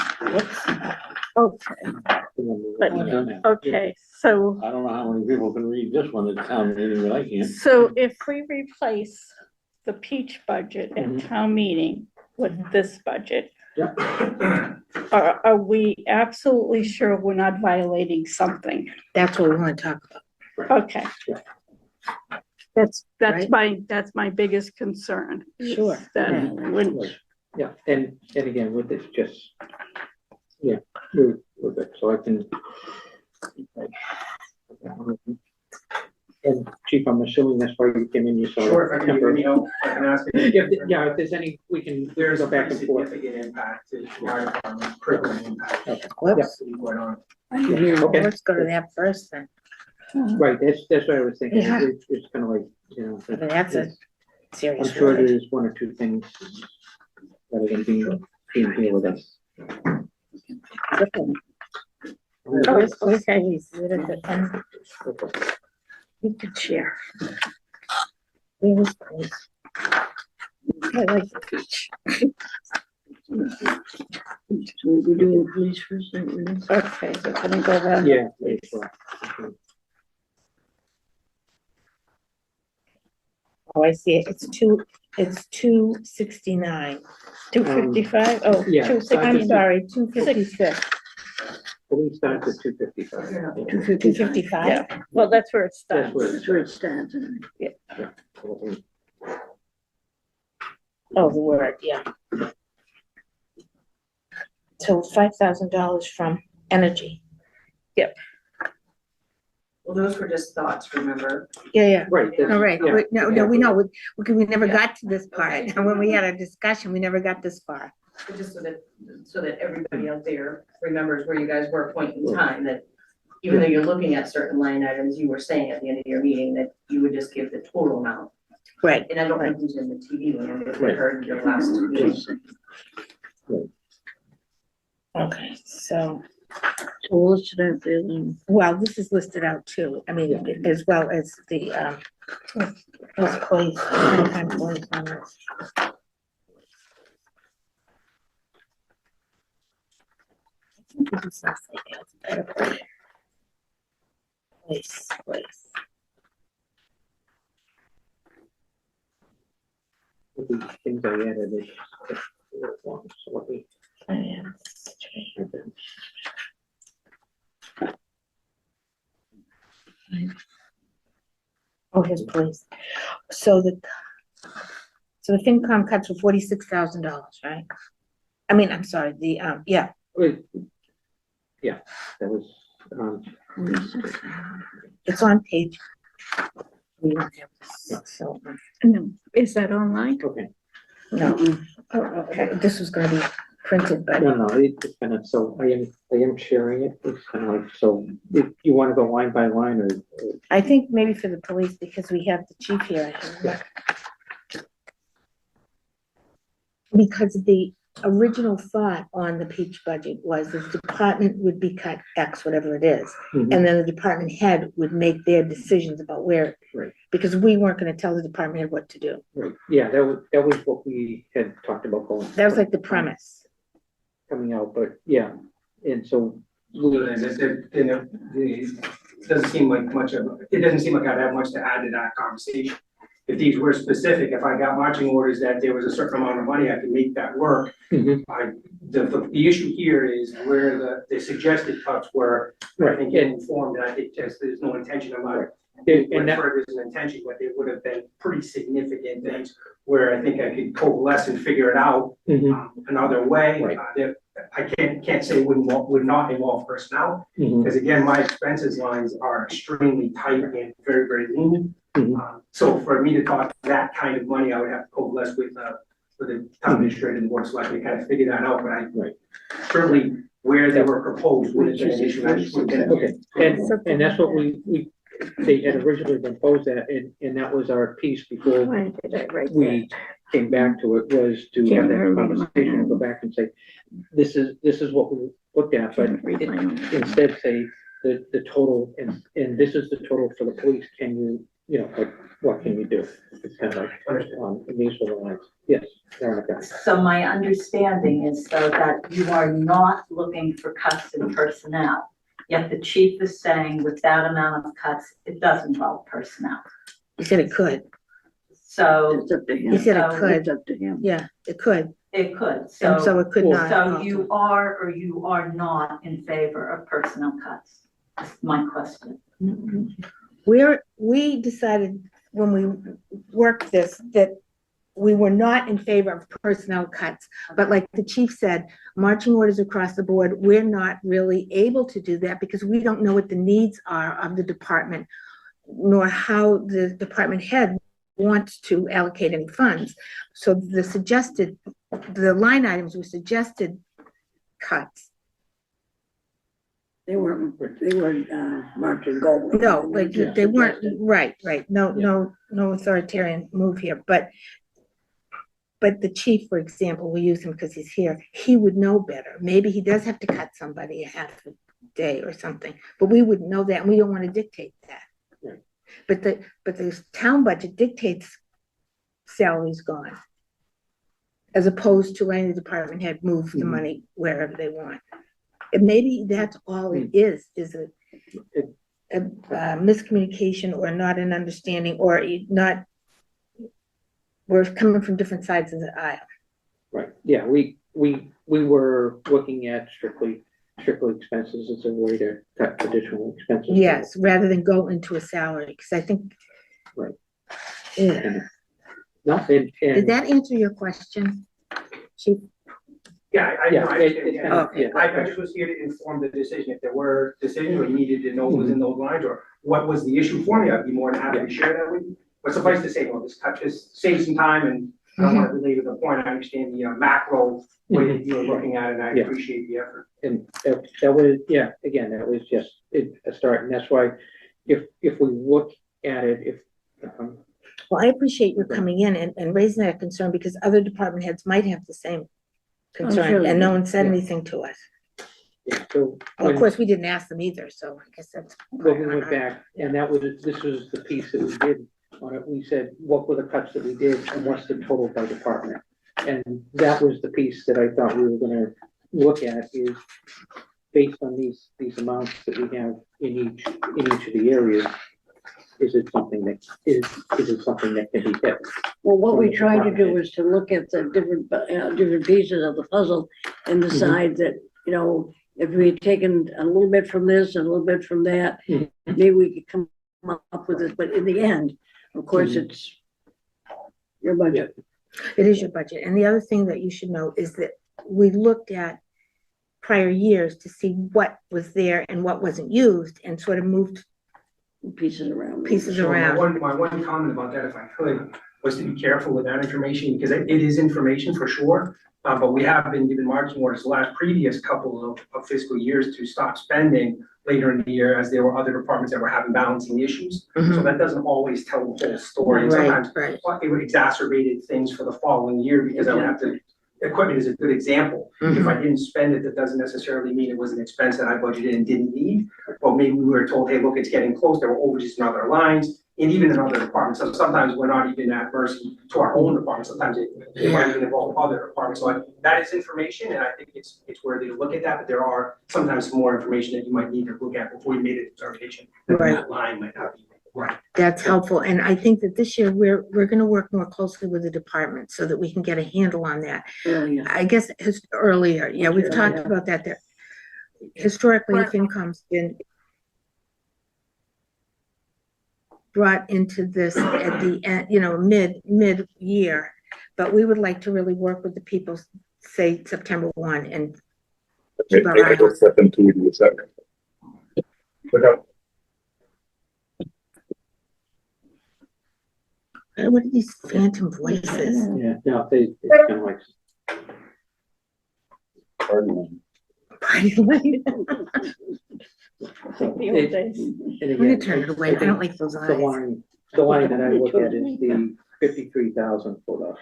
okay, The one we're But- looking at now. okay, so, I don't know how many people can read this one at town meeting, but I can. so if we replace the Peach budget at Mhm. town meeting with this budget, Yeah, are we absolutely sure we're not violating something? That's what we wanna talk about. Okay. Yeah. That's Right. that's my biggest concern. is Sure. That when, yeah, and again, with this, just, yeah, we're good, so I can. And Chief, I'm assuming that's why you came in, you saw. Sure, if I can, I can ask. Yeah, if there's any, we can There's go a back pretty and forth. significant impact to the fire department, crippling impact. Whoops, Going on. Okay. let's go to that first then. Right, that's what I was thinking, Yeah. it's kind of like, I mean, that's a I'm serious. sure word. there's one or two things that are gonna be here with us. Where's Haley's? Is it at the end? You could share. Where is Grace? I like the beach. So we're doing the police first, aren't we? okay, so can we go down? Yeah. that's right. Okay. Oh, I see it. It's 269. 255, oh, Yeah. 260. I'm sorry, 256. Police starts at 2:55. 255? Yeah, well, that's where it That's starts. where That's where it stands. isn't it? Oh, the word, yeah. So $5,000 from energy. Well, those were just thoughts, remember? Yeah. Right. that's- All right, yeah, we know, we never Yeah. got to this part. And when we had a discussion, we never got this far. But just so that everybody out there remembers where you guys were at point in time, that even though you're looking at certain line items, you were saying at the end of your meeting that you would just give the total amount. Right. And I don't think who's in the TV land, if we Right. heard your last meeting. Okay, so, So we'll list it out there then. well, this is listed out too. I mean, as well as the, this place, sometime place on this. I think this is something else, better place. Place. With the things I added, so let me. Finance. Oh, his place. So the FinCom cuts for $46,000, right? I mean, I'm sorry, yeah, Wait. Yeah, that was, It's on page. We don't have this, so, No, is that online? Okay, no, Oh, okay, this was gonna be printed, but no, it's kind of, so I am sharing it, it's kind of like, so, if you wanna go line by line, or I think maybe for the police, because we have the chief here. I should look. Because the original thought on the peach budget was the department would be cut X, whatever it is. Mhm. And then the department head would make their decisions about where. Right. Because we weren't gonna tell the department head what to do. Right, yeah, that was what we had talked about going. That was like the premise. Coming out, but yeah, and so So we, then it doesn't seem like much of, it doesn't seem like I'd have much to add to that conversation. If these were specific, if I got marching orders that there was a certain amount of money, I could make that work. Mhm. The issue here is where the suggested cuts were, I right, think, informed, and I think just there's no intention of mine. and that, Whatever is an intention, but they would have been pretty significant things where I think I could coalesce and figure it out mhm, another way. Right. That I can't say would not involve personnel, mhm, because again, my expenses lines are extremely tight and very, very lean. mhm. So for me to talk that kind of money, I would have to coalesce with the town administrator and the board of selectmen to kind of figure that out, but I Right. certainly where they were proposed would have been an issue. I just wouldn't get- Okay, and that's what they had originally proposed that, and that was our piece before Why did I write that? we came back to it, was to have that conversation and go back and say, this is what we looked at, but Can't read my own. instead say the total, and this is the total for the police, can you know, like, what can you do? It's kind of like, and these were the lines, yes, Veronica. So my understanding is though that you are not looking for cuts in personnel. Yet the chief is saying with that amount of cuts, it does involve personnel. He said it could. So It's up to him. He said it So could. It's up to him. Yeah, it could. it could, And so so, it could Well, not. so you are or you are not in favor of personnel cuts? That's my question. We decided when we worked this, that we were not in favor of personnel cuts. But like the chief said, marching orders across the board, we're not really able to do that because we don't know what the needs are of the department, nor how the department head wants to allocate any funds. So the line items were suggested cuts. They weren't marching gold. No, like, Yeah. they weren't, right, no authoritarian move here, but the chief, for example, we use him because he's here, he would know better. Maybe he does have to cut somebody a half a day or something, but we wouldn't know that, and we don't want to dictate that. Right. But the town budget dictates salaries gone, as opposed to letting the department head move the Mhm. money wherever they want. And maybe that's all it is a miscommunication or not an understanding or not, we're coming from different sides of the aisle. Right, yeah, we were looking at strictly expenses as a way to cut additional expenses. Yes, rather than go into a salary, because I think. Right. Yeah. And- No, and. Did that answer your question? Chief? Yeah, I Yeah, understand, it's yeah. kind of, Okay. yeah. I just was here to inform the decision. If there were decisions or you needed to know what was in those lines or what was the issue for me, I'd be more than happy to share that with you. But suffice to say, well, this cut just saves some time and I don't want to belabor the point. I understand the macro way that you're looking at it and I Yeah. appreciate the effort. And that was, yeah, again, that was just a start, and that's why if we look at it, Well, I appreciate your coming in and raising that concern because other department heads might have the same concern sure. and no one said Yeah. anything to us. so. Well, of when- course, we didn't ask them either, so I guess that's. When we went back, and this was the piece that we did on it, we said, what were the cuts that we did, and what's the total by department? And that was the piece that I thought we were gonna look at, is based on these amounts that we have in each of the areas, is it something that can be hit? Well, what we tried to do was to look at the different pieces of the puzzle and decide that, you know, if we had taken a little bit from this and a little bit from that, Mhm. maybe we could come up with this, but in the end, of course, Mhm. it's your budget. It is your budget. And the other thing that you should know is that we looked at prior years to see what was there and what wasn't used and sort of moved Pieces around. pieces So around. my one comment about that, if I could, was to be careful with that information, because it is information for sure. But we have been given marching orders the last previous couple of fiscal years to stop spending later in the year, as there were other departments that were having balancing issues. So Mhm. that doesn't always tell the whole story. And Right, sometimes right. it would exacerbated things for the following year, because I would have to, equipment is a good example. If Mhm. I didn't spend it, that doesn't necessarily mean it was an expense that I budgeted and didn't need. But maybe we were told, hey, look, it's getting close, there were overages in other lines, and even in other departments. So sometimes we're not even at mercy to our own department, sometimes it might even involve other departments. So that is information, and I think it's worthy to look at that, but there are sometimes more information that you might need to look at before you made a determination. That Right. that line might not be right. That's helpful. And I think that this year we're gonna work more closely with the department so that we can get a handle on that. Yeah. I guess earlier, yeah, we've talked Yeah. about that there. Historically, FinCom's been brought into this at the end, mid-year, but we would like to really work with the people, say, September 1 and keep our eye on. Set them to do a second. What are these phantom voices? Yeah, no, it's kind of like, Pardon Party line. and I'm gonna again, turn it away. I don't like those the eyes. line that I look at is the 53,000 for the,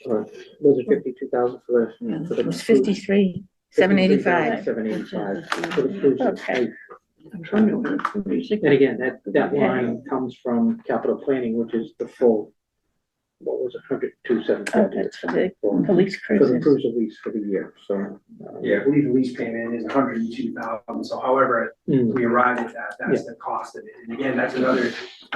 or was it 52,000 for the? It was 53, 785. 785 for the cruises. Okay. And again, that line comes from capital planning, which is the full, what was it, 102,750 That's for the police for the cruisers. cruiser lease for the year, so. Yeah, I believe the lease payment is 102,000, so however Mm, we arrived at that, that's the cost of it. And again, that's another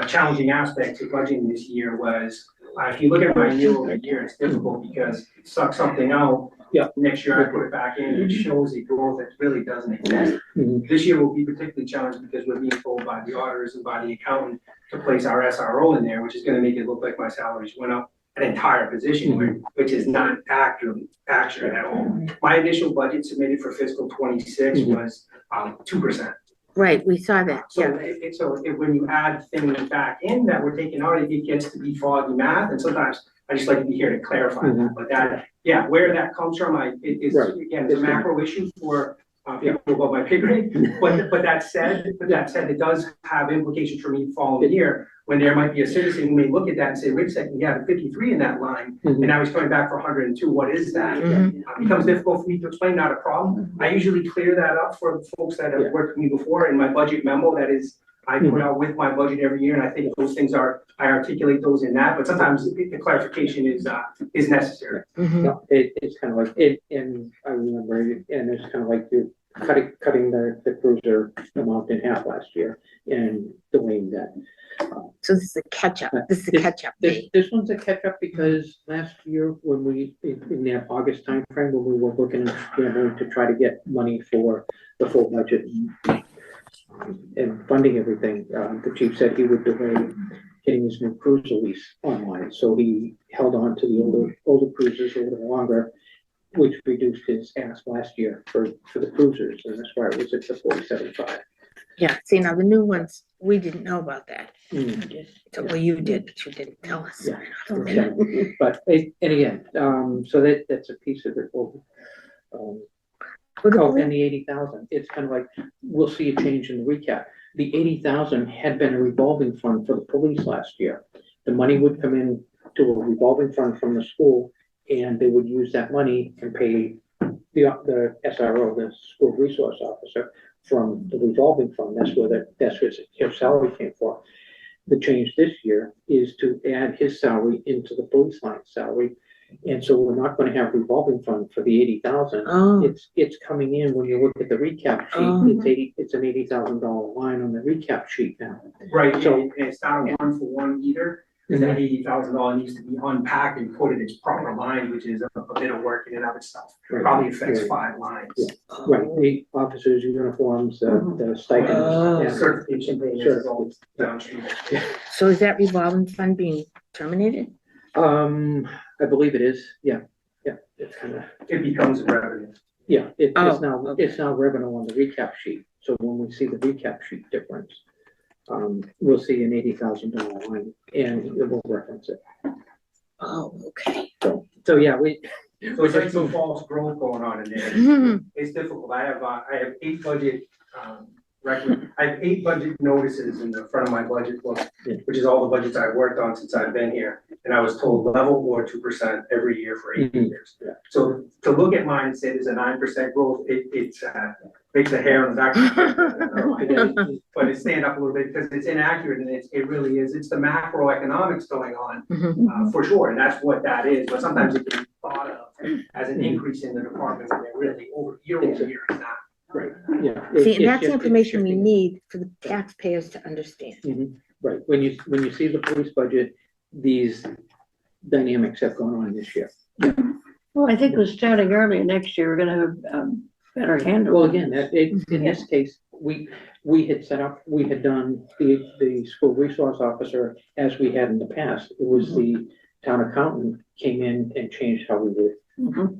challenging aspect to budgeting this year was, if you look at my year over year, it's difficult because suck something out. Yeah. Next year I put it back in, it shows a growth that really doesn't exist. mhm. This year will be particularly challenged because we're being told by the auditors and by the accountant to place our SRO in there, which is gonna make it look like my salaries went up an entire position, which is not accurate at all. My initial budget submitted for fiscal '26 Mhm. was 2%. Right, we saw that, So yeah. when you add things back in that we're taking out, it gets to be foggy math, and sometimes I just like to be here to clarify that. But that, yeah, where that comes from, it's, Right. again, it's a macro issue for people above my pay grade. But that said, it does have implications for me following year, when there might be a citizen who may look at that and say, wait a second, you have a 53 in that line, and Mhm. now he's coming back for 102, what is that? Mhm. Becomes difficult for me to explain, not a problem. I usually clear that up for folks that Yeah. have worked with me before in my budget memo, that is, I put out with my budget every year, and I think those things I articulate those in that, but sometimes the clarification is necessary. Mhm. No, it's kind of like, and I remember, and it's kind of like you're cutting the cruiser amount in half last year and delaying that. So this is a catch-up. This is a catch-up. This one's a catch-up because last year when in that August timeframe, when we were looking and scrambling to try to get money for the full budget and funding everything, the chief said he would delay getting his new cruiser lease online. So he held on to the older cruisers a little longer, which reduced his ask last year for the cruisers, and that's why it was at the 47.5. Yeah, see, now the new ones, we didn't know about that. Mm. Well, you did, but you didn't tell us. Yeah. But, and again, so that's a piece of it. And the 80,000, it's kind of like, we'll see a change in the recap. The 80,000 had been a revolving fund for the police last year. The money would come in to a revolving fund from the school, and they would use that money and pay the SRO, the school resource officer, from the revolving fund. That's where his salary came from. The change this year is to add his salary into the police line salary. And so we're not gonna have revolving fund for the 80,000. Oh, It's coming in when you look at the recap Oh. sheet, it's an $80,000 line on the recap sheet now. Right, So- and it's not a one for one either, because that $80,000 needs to be unpacked and put in its proper line, which is a bit of work in and of itself. Probably affects Right. 5 lines. Yeah. Right, the officers' uniforms, the stipends. Oh. yeah. Certification payments is all downstream. so is that revolving fund being terminated? I believe it is, yeah, it's kind of, It becomes a revenue. Yeah, Oh, it's now revenue on the recap sheet, so when we see the recap sheet difference, we'll see an $80,000 line, and it will reference it. Oh, okay. So, yeah, So it's like some false growth going on in there. It's difficult. I have 8 budget, I have 8 budget notices in the front of my budget book, Yeah. which is all the budgets I've worked on since I've been here. And I was told level or 2% every year for 8 Mhm. years. Yeah. So to look at mine and say there's a 9% growth, it's makes the hair on the back. of my neck. But it stand up a little bit because it's inaccurate and it really is. It's the macroeconomics going on, for sure. And that's what that is. But sometimes it can be thought of as an increase in the department when they're really year over year is not. Right, yeah. See, and it's that's the just- information we it's need for the taxpayers to understand. shifting. Right, when you see the police budget, these dynamics have gone on this year. Well, I think we're starting early next year, we're gonna have better handle. Well, again, in this case, we had done the school resource officer as we had in the past. It was the town accountant came in and changed how we were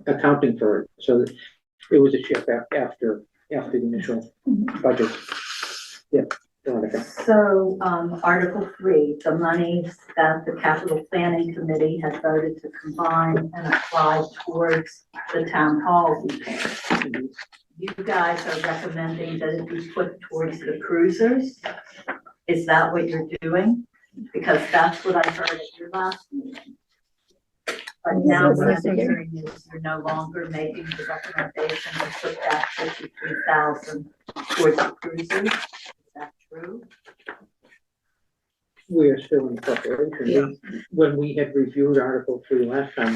accounting for it. So it was a shift after the initial budget. Yeah, Veronica. So, Article 3, the monies that the capital planning committee has voted to combine and apply towards the town hall repairs. You guys are recommending that it be put towards the cruisers? Is that what you're doing? Because that's what I heard at your last meeting. But now what I'm hearing is you're no longer making the recommendation to put that 53,000 towards the cruisers. Is that true? We're still in preparation. When we had reviewed Article 3 last time,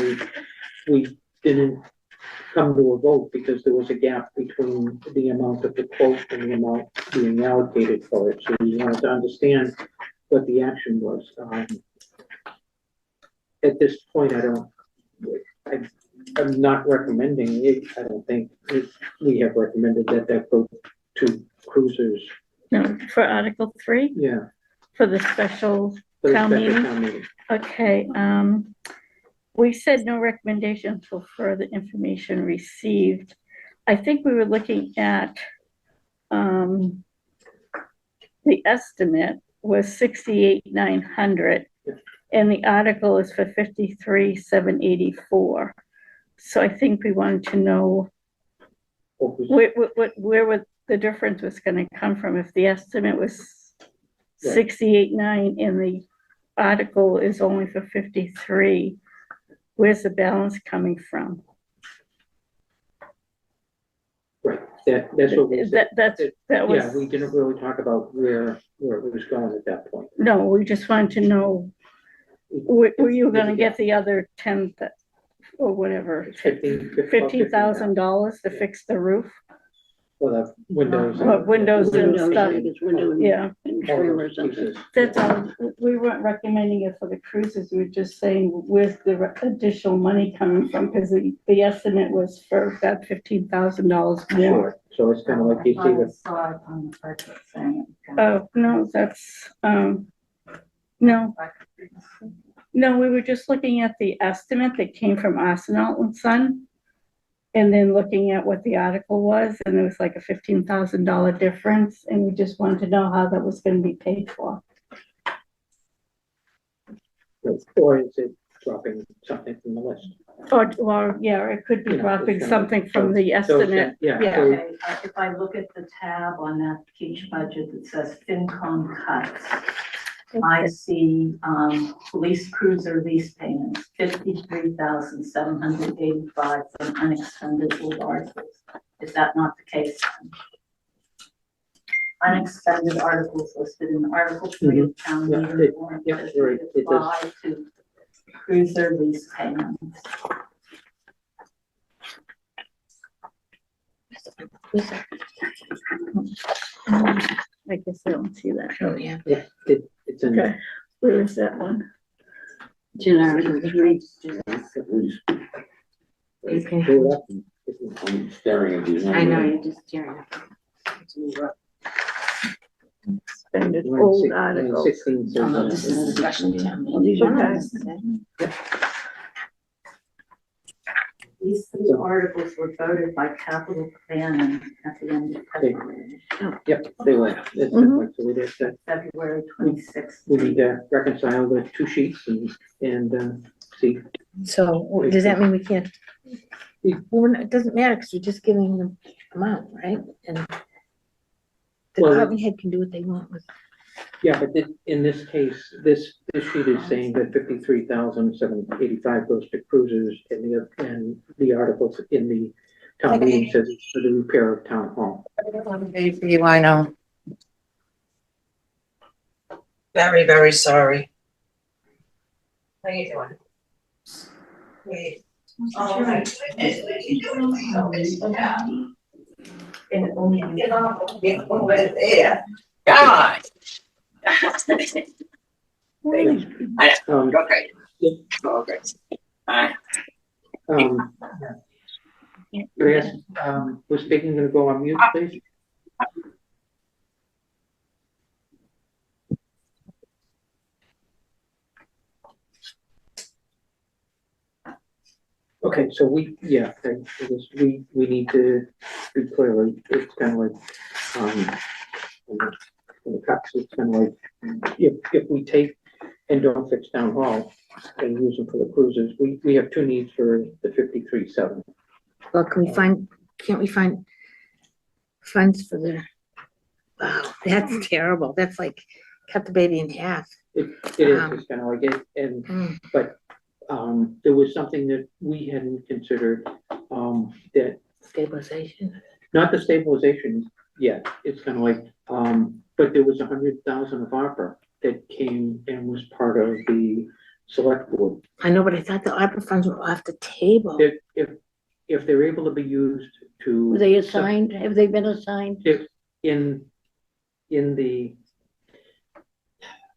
we didn't come to a vote because there was a gap between the amount of the quote and the amount being allocated for it. So we wanted to understand what the action was. At this point, I'm not recommending it. I don't think we have recommended that go to cruisers. No, for Article 3, Yeah. for the special for the town special meeting? town meeting. Okay, we said no recommendation until further information received. I think we were looking at, the estimate was 68,900, and the article is for 53,784. So I think we wanted to know What was- where the difference was gonna come from. If the estimate was Right. 68,900 and the article is only for 53, where's the balance coming from? Right, that's what we said. That Yeah, was, we didn't really talk about where it was going at that point. no, we just wanted to know, were you gonna get the other 10, or whatever, It's $15,000 $15,000 to fix the roof? For the windows. Well, windows and Windows, I stuff, think it's window and- yeah. and all trim or those something. pieces. That's all, we weren't recommending it for the cruises, we were just saying, where's the additional money coming from? Because the estimate was for that $15,000 more. Sure, so it's kind of like you see I with, saw it on the budget saying. Oh, no, that's, no, we were just looking at the estimate that came from Arsenal and Son. And then looking at what the article was, and it was like a $15,000 difference, and we just wanted to know how that was gonna be paid for. or is it dropping something from the list? Or, yeah, it could be You know, dropping it's gonna- something from the So estimate. Yeah, Yeah. so Okay, if I look at the tab on that each budget that says FinCom cuts, I see, police cruiser lease payments, 53,785 from unexpended old articles. Is that not the case? Unexpended articles listed in Article 3 of town Yeah, meeting it- warrant yeah, that right, it does. apply to cruiser lease payments. I guess I don't see that. Oh, yeah. it's in there. Okay, where is that one? It's in Article 3. Okay. Pull it up and- I'm staring at these. I know, you're just staring at Expended Line old six- line articles. 16 says, Oh, this is a special town Well, meeting. these are Okay. nice. These three articles were voted by capital plan at the end of February, Yep, they were. It's Mhm. like, so it is that February 26th. we need to reconcile the two sheets and see. So does that mean we can't? It doesn't matter, because we're just giving them amount, right? And the Well- department head can do what they want with. Yeah, but in this case, this sheet is saying that 53,785 goes to cruisers and the articles in the town meeting says it's for the repair of town hall. For you, I know. Very, very sorry. How you doing? Wait. Oh, my goodness. And only. Get off, get over there. God. Okay. Okay. Could I ask, was speaking gonna go on mute, please? Okay, so I guess we need to be clear, it's kind of like, in the cuts, it's kind of like, if we take and don't fix town hall and use them for the cruisers, we have two needs for the 53.7. Well, can't we find funds for the, wow, that's terrible. That's like cut the baby in half. It is, it's kind of like it, and, Mm. but, there was something that we hadn't considered, that, Stabilization. not the stabilization yet, it's kind of like, but there was 100,000 of ARPA that came and was part of the select board. I know, but I thought the ARPA funds were off the table. That if they're able to be used to. Were they assigned? Have they been assigned? In the,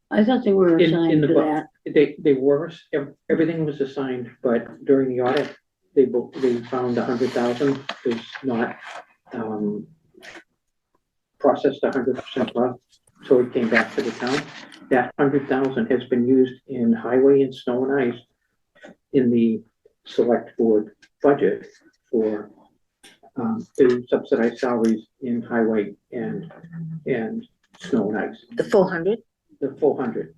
I thought they were in assigned the to book. that. They were, everything was assigned, but during the audit, they found 100,000 is not, processed 100% well, so it came back to the town. That 100,000 has been used in highway and snow and ice in the select board budget for, to subsidize salaries in highway and snow and ice. The full 100? The full 100.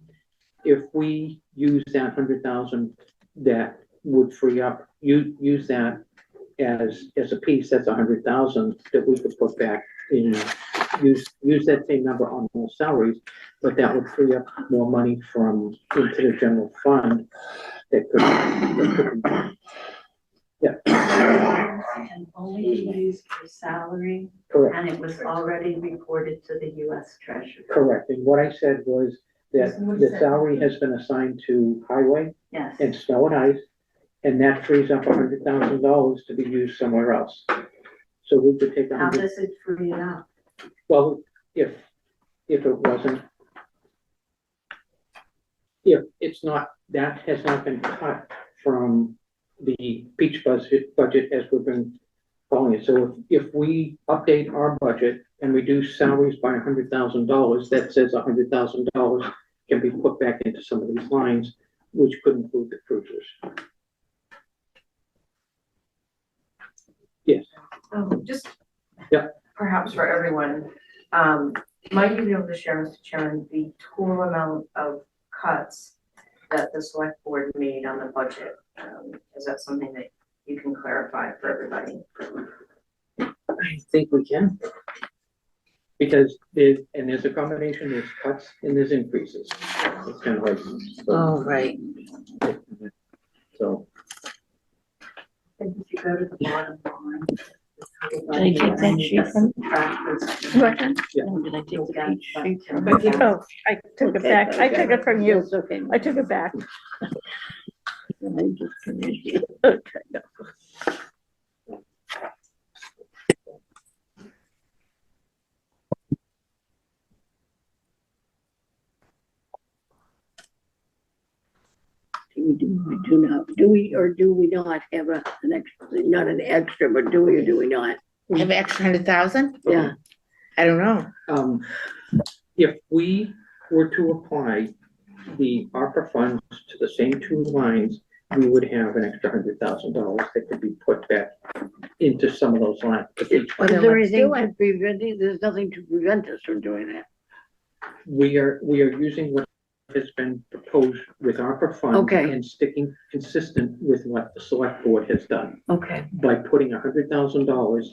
If we use that 100,000, that would free up, use that as a piece, that's 100,000 that we could put back in, use that same number on those salaries, but that would free up more money into the general fund that could, yeah. And only used for salary, Correct, and it was already reported to the US Treasury. correct. And what I said was that the salary has been assigned to highway Yes. and snow and ice, and that frees up $100,000 to be used somewhere else. So we could take How does it free it up? well, if it wasn't, if it's not, that has not been cut from the beach budget as we've been calling it. So if we update our budget and reduce salaries by $100,000, that says $100,000 can be put back into some of these lines, which could include the cruisers. Yes. Just. Yeah. Perhaps for everyone, might you be able to share, Mr. Chairman, the total amount of cuts that the select board made on the budget? Is that something that you can clarify for everybody? I think we can. Because there's a combination, there's cuts and there's increases. It's kind of like. Oh, right. So. And if you go to the bottom line. Did I take that sheet from? What? Yeah. Did I take the sheet from? Oh, I took it back. I took it from you. That's okay. I took it back. Okay. Do we or do we not have an extra, not an extra, but do we or do we not? Have extra 100,000? Yeah. I don't know. If we were to apply the ARPA funds to the same two lines we would have an extra $100,000 that could be put back into some of those lines. Is there anything to preventing, there's nothing to prevent us from doing that? We are using what has been proposed with ARPA funds. Okay. And sticking consistent with what the select board has done Okay. by putting $100,000,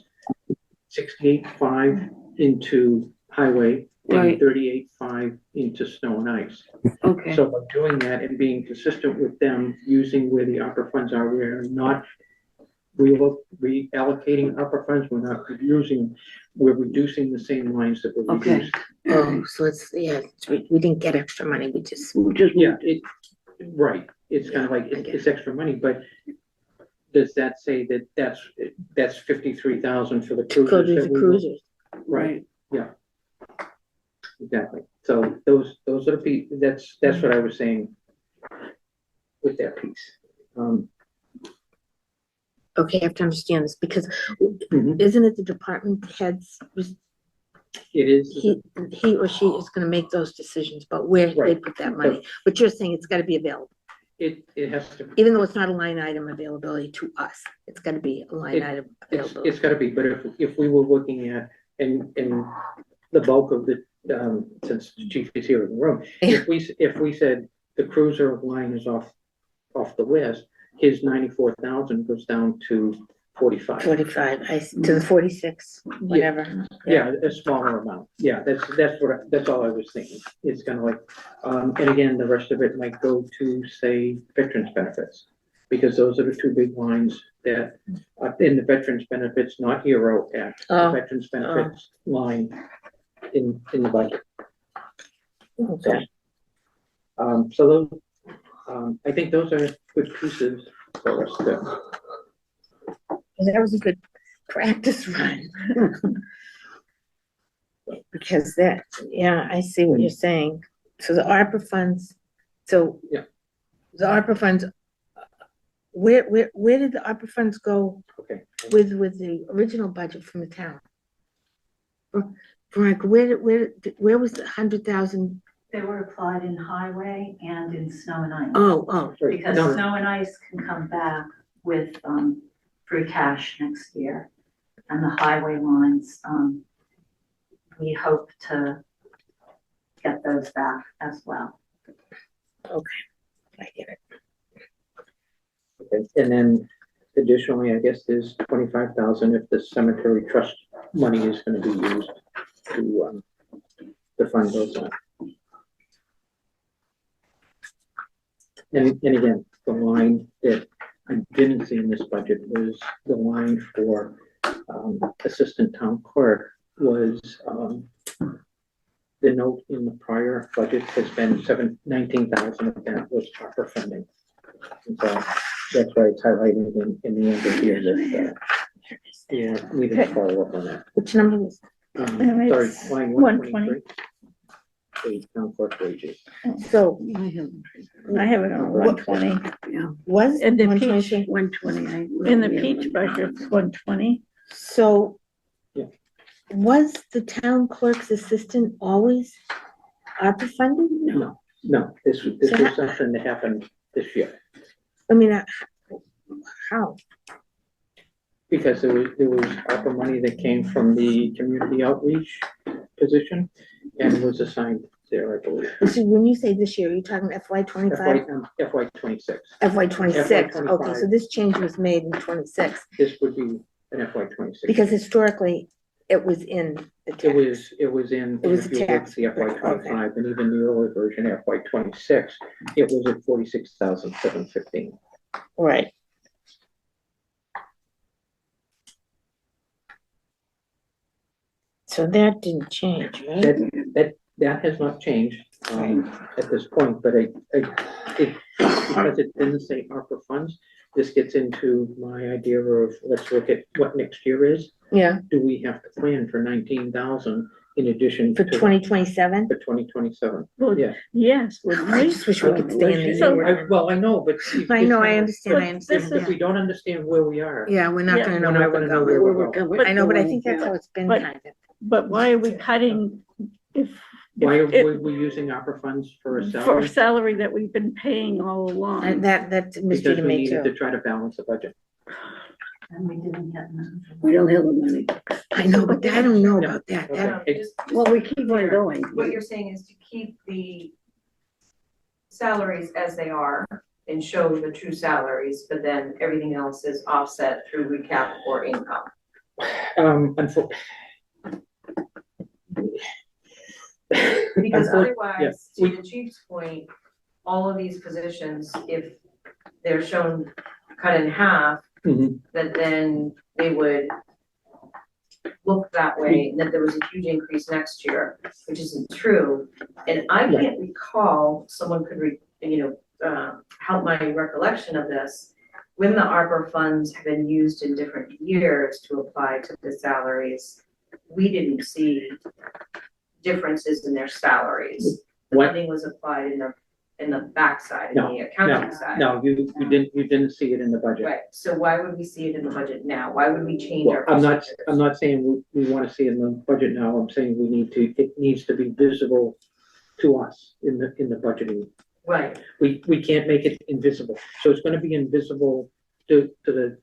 68.5 into highway and Right. 38.5 into snow and ice. Okay. So by doing that and being consistent with them, using where the ARPA funds are, we're not reallocating ARPA funds, we're not using, we're reducing the same lines that were Okay. reduced. Oh, so we didn't get extra money, we just. Just, Yeah, right, it's kind of like, it's extra money, but does that say that that's 53,000 for the To go to cruisers? the that we will- cruisers. Right, yeah. Exactly, so those are the that's what I was saying with that piece. Okay, I have to understand this, because Mhm. isn't it the department heads, It is, he or she is gonna make those decisions about where they Right. put that money? But you're saying it's gotta be available, it has to, even though it's not a line item availability to us, it's gotta be a line item availability. it's gotta be, but if we were looking at, and the bulk of the, since the chief is here in the room, if we said the cruiser line is off the list, his 94,000 goes down to 45. 45, to the 46, whatever. Yeah, a smaller amount. Yeah, that's all I was thinking. It's kind of like, and again, the rest of it might go to, say, veterans benefits. Because those are the two big lines that, in the veterans benefits, not Hero Act, the Oh. veterans benefits line in the budget. Okay. So those, I think those are good pieces for us to. That was a good practice run. Because yeah, I see what you're saying. So the ARPA funds, Yeah. the ARPA funds, where did the ARPA funds go Okay. with the original budget from the town? Veronica, where was the 100,000? They were applied in highway and in snow and ice. Oh, Right. Because No, snow and ice can come back with, free cash next year. And the highway lines, we hope to get those back as well. I get it. Okay, and then additionally, I guess there's 25,000 if the cemetery trust money is gonna be used to fund those. And again, the line that I didn't see in this budget was the line for, assistant town clerk was, the note in the prior budget has been 19,000 of that was proper funding. And so that's why it's highlighted in the end of here that, yeah, we didn't follow up on that. Which number was? Sorry, It's line 120. 123. Town clerk wages. So I have, I have it on 120. was And the 123? 120. In the peach budget, it's 120. So. Yeah. Was the town clerk's assistant always ARPA funded? No, this was something that happened this year. I mean, how? Because there was ARPA money that came from the community outreach position and was assigned there, I believe. So when you say this year, you're talking FY 25? FY 26. FY 26, FY25. okay, so this change was made in 26, This would be an FY 26. because historically, it was in the tax. It was in, It was if a you look tax, at the FY okay. 25 and even the earlier version, FY 26, it was at 46,715. Right. So that didn't change, right? That has not changed, at this point, but because it didn't say ARPA funds, this gets into my idea of, let's look at what next year is. Yeah, Do we have to plan for 19,000 in addition for to? 2027? For 2027, Well, yeah. yes, wouldn't I we? just wish we could stay in the So- year. Well, I know, but. I know, I understand, But I understand. this If we don't understand where we are. Yeah, we're not Yeah. gonna know We're where not we're gonna know going. where we're going. I know, but I think that's how it's been But- kind of. But why are we cutting if Why are If- we using opera funds for a For salary? salary that we've been paying all And along. that's a mystery Because to we me needed to too. try to balance the budget. And we didn't get none. We don't have the money. I know, but I don't know about that. Okay. That- No, just- Well, we keep on going. What you're saying is to keep the salaries as they are and show the true salaries, but then everything else is offset through recap or income. Because otherwise, to we- the chief's point, all of these positions, if they're shown cut in half, Mhm. that then they would look that way, and that there was a huge increase next year, which isn't true. And I can't recall, someone could help my recollection of this. When the ARPA funds have been used in different years to apply to the salaries, we didn't see differences in their salaries. The What- funding was applied in the backside, in No, the accounting side. No, you didn't see it in the budget. Right, so why would we see it in the budget now? Why would we change our Well, procedures? I'm not saying we want to see it in the budget now, I'm saying it needs to be visible to us in the budgeting. Right, We can't make it invisible, so it's gonna be invisible to the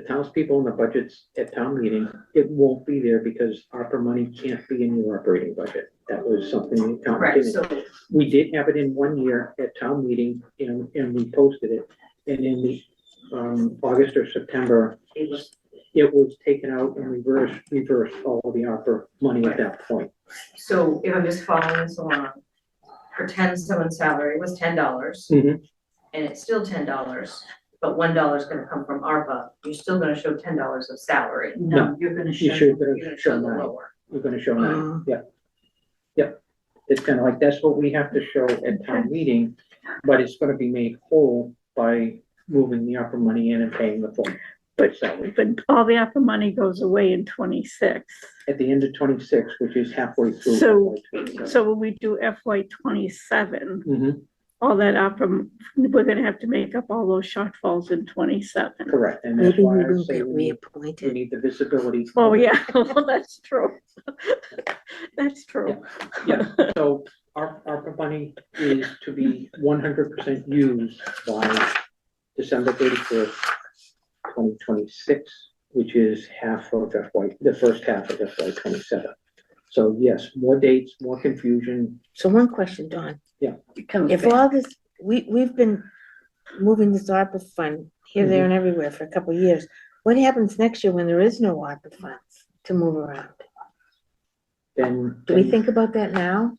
townspeople in the budgets at town meeting. It won't be there because ARPA money can't be in your operating budget. That was something the accountant correct, didn't. so, We did have it in one year at town meeting and we posted it. And in the, August or September, it was, it was taken out and reversed all of the ARPA money at that point. so if I'm just following this along, pretend someone's salary was $10. Mhm. And it's still $10, but $1 is gonna come from ARPA, you're still gonna show $10 of salary. No, You're gonna You show. should, You're gonna show the nine. lower. You're gonna show Oh. nine, yeah. Yep, it's kind of like, that's what we have to show at town meeting, but it's gonna be made whole by moving the ARPA money in and paying the full salary. But all the ARPA money goes away in 26. At the end of 26, which is halfway through. So- FY27. So when we do FY 27, Mhm, all that ARPA, we're gonna have to make up all those shortfalls in 27. correct, and that's Maybe why we I will say get we reappointed. need the visibility. Oh, yeah, well, that's true. That's true. Yeah, so our ARPA money is to be 100% used by December 31st, 2026, which is the first half of FY 27. So yes, more dates, more confusion. So one question, Dawn, It comes if back. all this, we've been moving this ARPA fund here, there and everywhere for a couple of years. What happens next year when there is no ARPA funds to move around? Then. Do we think about that now?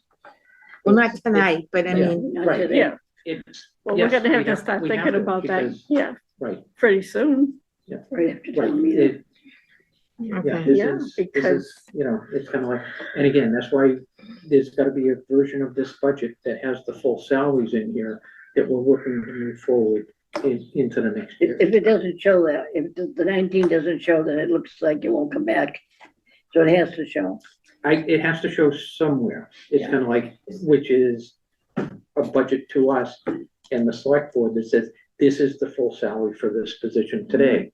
Well, not tonight, but I Yeah. mean, Not Right. today. Yeah, It's. well, yes, we're gonna have we to start we thinking to, about that, because- yeah, Right, pretty soon. Right after right. town meeting. Yeah, okay, this Yeah, is, because- it's kind of like, and again, that's why there's gotta be a version of this budget that has the full salaries in here that we're working to move forward into the next year. If it doesn't show that, if the 19 doesn't show, then it looks like it won't come back. So it has to show. It has to show somewhere. It's kind of like, which is a budget to us and the select board that says, this is the full salary for this position today.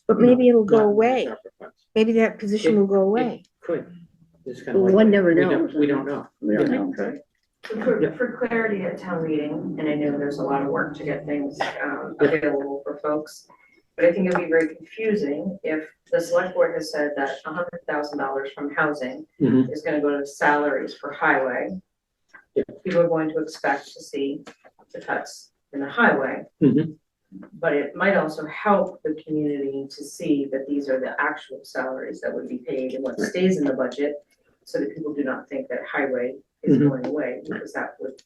but maybe it'll go Not away. ARPA funds. Maybe that position will go away. Could. It's kind of Well, like. one never we don't- knows. We don't know. We don't know. Okay. For clarity at town meeting, and I know there's a lot of work to get things available for folks, but I think it'd be very confusing if the select board has said that $100,000 from housing Mhm. is gonna go to salaries for highway. Yeah. People are going to expect to see the cuts in the highway. Mhm. But it might also help the community to see that these are the actual salaries that would be paid and what stays in the budget, so that people do not think that highway is Mhm. going away, because that would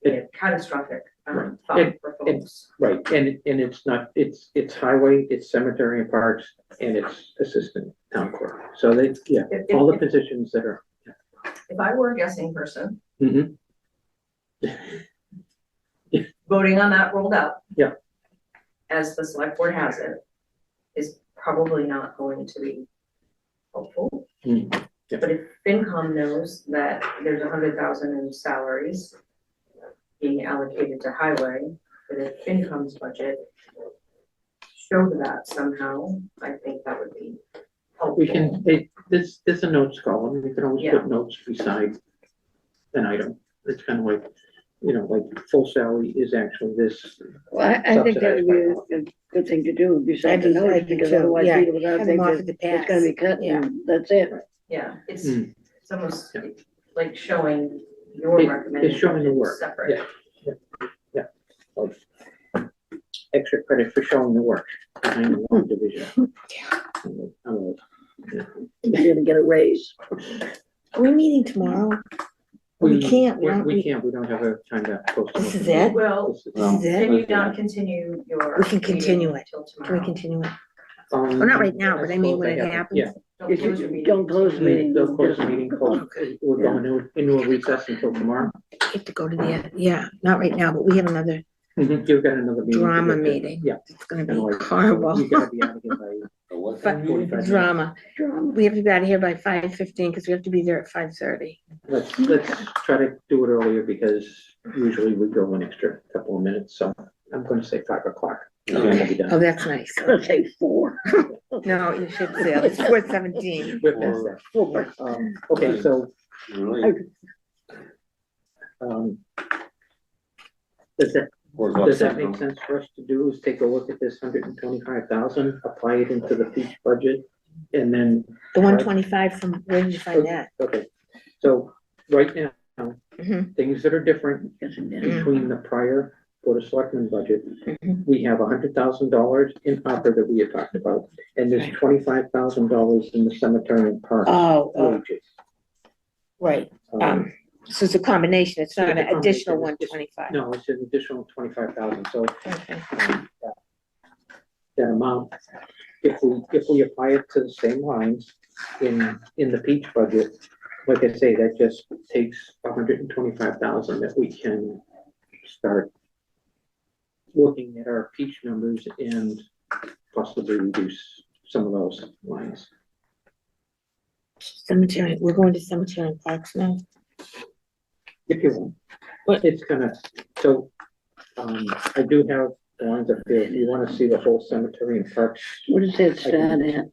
be a catastrophic Right. thought for folks. Right, and it's not, it's highway, it's cemetery and parks, and it's assistant town clerk. So they, yeah, If- all the if- positions that are. If I were a guessing person, Mhm. voting on that rolled out. Yeah. As the select board has it, is probably not going to be helpful. Mm, yeah. But if FinCom knows that there's 100,000 in salaries being allocated to highway, but if FinCom's budget showed that somehow, I think that would be We can, there's a notes column, we can always Yeah. put notes beside an item. It's kind of like, like full salary is actually this. Well, I think that would be a good thing to do besides the I do notes, because too, otherwise yeah. people are gonna Cut think them off that at the it's gonna be pass. cut Yeah. and that's it. Yeah, it's, Hmm. it's almost like showing your It- recommended it's showing the budget work, separate. Yeah. Like, extra credit for showing the work behind the one division. You're gonna get a raise. Are we meeting tomorrow? We can't, We can't, we don't have a time to post. This is it? Well, This is- This is it? can you not continue your? We can continue meeting it. Till Can we tomorrow? continue it? Well, not right now, but I mean when it happens. Yeah. Don't close your meeting. Don't close the meeting. They'll close the meeting, we're going into a recess until tomorrow. I have to go to not right now, but we have another You've got another meeting. to drama get to. meeting. Yeah. It's gonna be kinda like- horrible. You gotta be out of here by What? But 45 minutes. drama. We have to be out of here by 5:15 because we have to be there at 5:30. Let's try to do it earlier because usually we go an extra couple of minutes, so I'm gonna say 5 o'clock. We're gonna be Oh, done. that's nice. Let's say 4. No, you should say it's 4:17. We're past that. 4. Okay, so, Really? does that Or Does that what? make sense for us to do, is take a look at this 125,000, apply it into the peach budget, and then, The 125 from, where did you find that? okay, so right now, Mhm. things that are different between the prior Board of Selectmen budget, Mhm. we have $100,000 in opera that we had talked about, and there's Right. $25,000 in the cemetery and park Oh, wages. right. So it's a combination. It's not It's a an additional combination. 125. No, it's an additional 25,000, so Okay. that amount, if we apply it to the same lines in the peach budget, like I say, that just takes 125,000 that we can start looking at our peach numbers and possibly reduce some of those lines. Cemetery, we're going to cemetery and parks now. If you want. What? It's gonna, so, I do have the lines up there, if you wanna see the whole cemetery and parks. What does that stand at?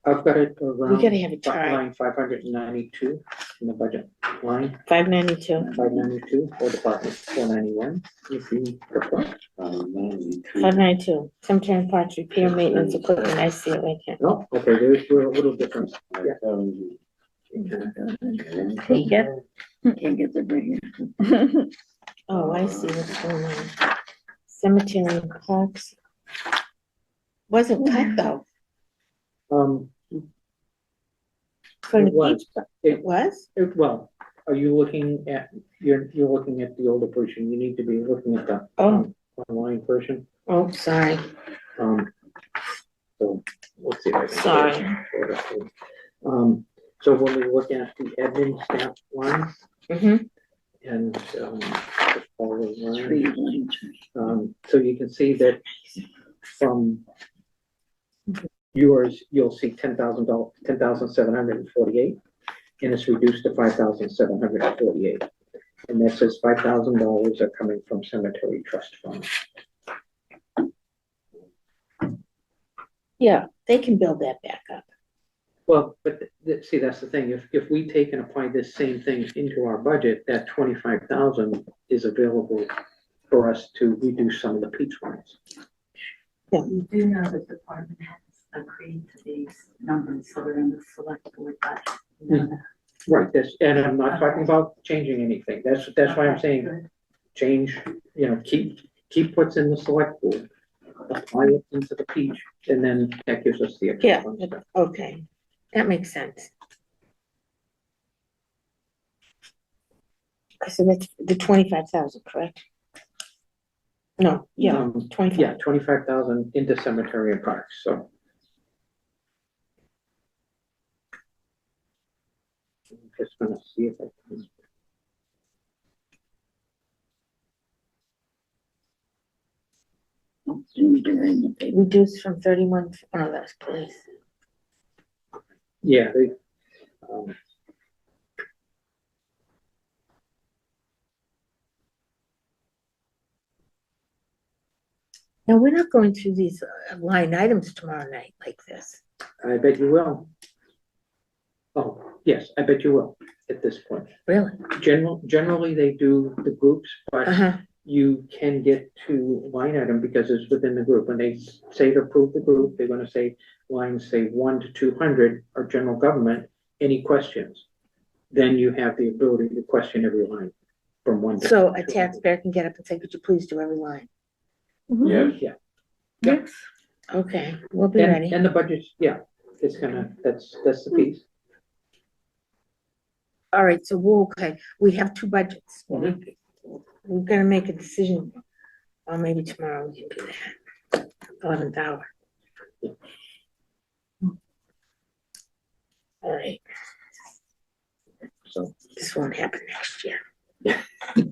I've got it around. gotta have a chart. Line 592 in the budget line, 592. 592 for department 491, if you prefer. 592. Cemetery and parks, repair, maintenance, equipment. I see it right here. No, okay, we're a little different. Yeah. Take it. Can't get the bring. Oh, I see what's going on. Cemetery and parks. Wasn't cut though. For the It was. beach, but it was? Well, are you looking at, you're looking at the older version, you need to be looking at the online version. Oh, sorry. So, let's see. if I can- Sorry. So when we look at the admin staff line Mm-hmm. and, just follow the line, 3 lines. so you can see that from yours, you'll see $10,000, 10,748, and it's reduced to 5,748. And that says $5,000 are coming from cemetery trust fund. Yeah, they can build that back up. Well, but see, that's the thing, if we take and apply this same thing into our budget, that 25,000 is available for us to reduce some of the peach lines. You do know that the department has agreed to these numbers, so they're in the select board budget. You know that. Right, and I'm not talking about changing anything, that's why I'm saying, change, keep what's in the select board, apply it into the peach, and then that gives us the extra Yeah, funds. okay. That makes sense. So that's the 25,000, correct? No, yeah, 25. Yeah, 25,000 into cemetery and parks, so. I'm just gonna see if I can. Reduced from 31, oh, that's police. Yeah, Now, we're not going through these line items tomorrow night like this. I bet you will. Oh, yes, I bet you will at this point. Really? Generally, they do the groups, but Uh-huh. you can get to line item because it's within the group. When they say to approve the group, they're gonna say lines, say 1 to 200 are general government. Any questions? Then you have the ability to question every line from 1 to. So a 200. taxpayer can get up and say, could you please do every line? Yes. Yeah. Yes. Okay, we'll be And, ready. and the budget's, yeah, it's gonna, that's the piece. All right, so okay, we have two budgets. We're gonna make a decision, or maybe tomorrow we can do that. 11th hour. All right. So this won't happen next year.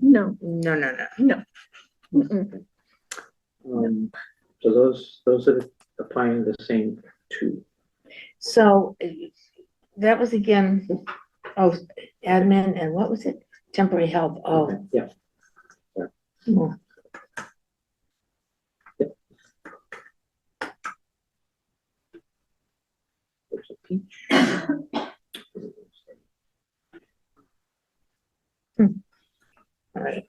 No, No, no, no. no. Mm-mm. So those are applying the same two. So that was again, oh, admin and what was it? Temporary help, oh. Yeah. Hmm. There's a peach. All right.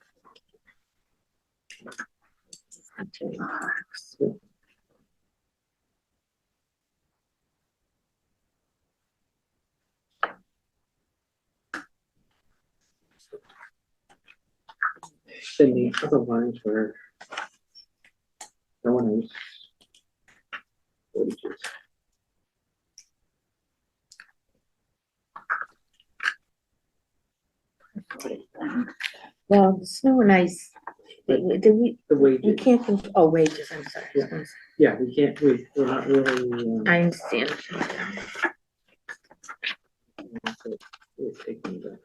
Then the other lines were no one is. Wages. Well, the snow and ice, did we The wages, can't, oh, wages, I'm sorry. Yeah. yeah, we're not really, I understand. we're taking the.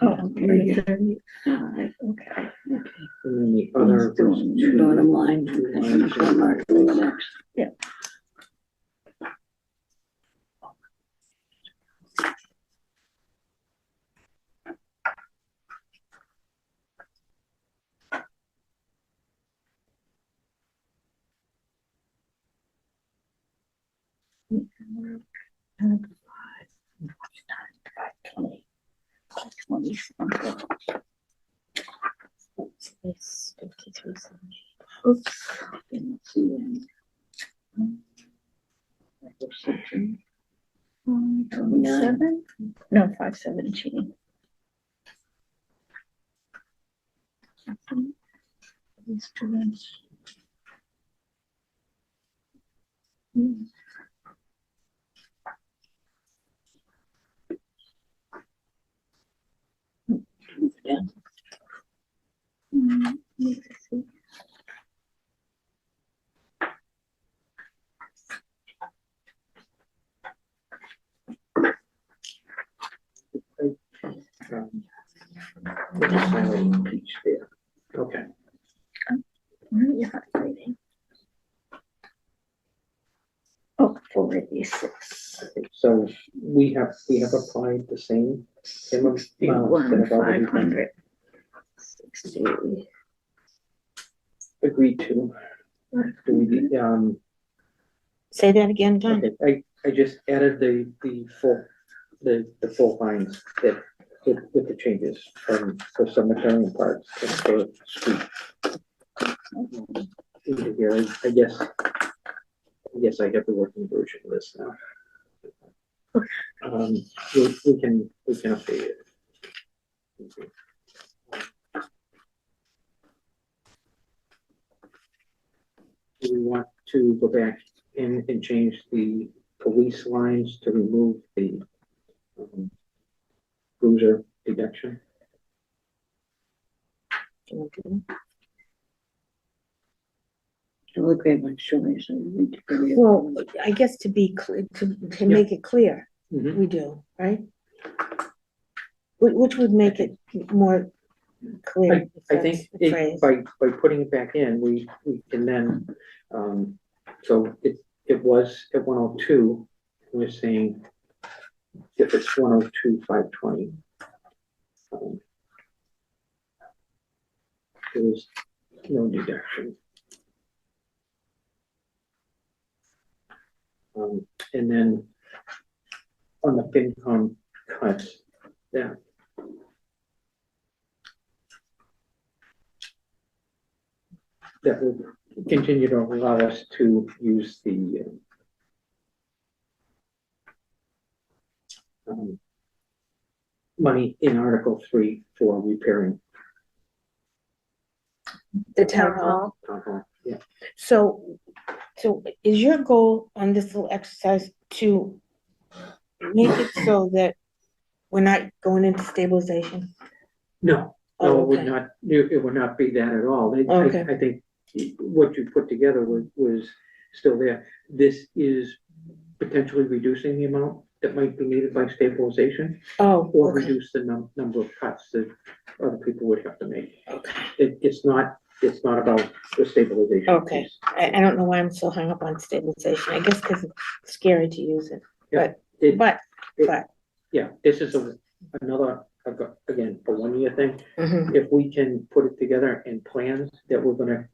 Oh, okay. Okay. And then the other. was two- Bottom line. two lines. Next. Yeah. It's 53. Oops. Didn't see that. 27? No, 517. These two ones. Yeah. We'll just sign a peach there. Okay. Oh, 486. Okay, so we have applied the same amounts that have already been 500. 60. agreed to. Do we, Say that again, Don? okay, I just added the full lines that, with the changes from the cemetery and parks and for street. Into here, I guess I have the working version of this now. We can update it. Do we want to go back in and change the police lines to remove the cruiser deduction? It'll look great when showing, so you need to go. Well, I guess to be clear, to make it clear, Mhm. we do, right? Which would make it more clear. if I that's think the phrase. by putting it back in, we can then, so it was at 102, we're saying if it's 102, 520. There was no deduction. And then on the FinCom cuts, yeah. That would continue to allow us to use the money in Article 3 for repairing The town hall. town hall. Yeah, So is your goal on this little exercise to make it so that we're not going into stabilization? no, Oh, it would okay. not, it would not be that at all. Okay. I think what you put together was still there. This is potentially reducing the amount that might be needed by stabilization, Oh, or okay, reduce the number of cuts that other people would have to make. okay. It's not about the stabilization. Okay. piece. I don't know why I'm so hung up on stabilization. I guess because it's scary to use it. It- But, Yeah, this is another, again, a 1-year thing. mhm, If we can put it together in plans that we're gonna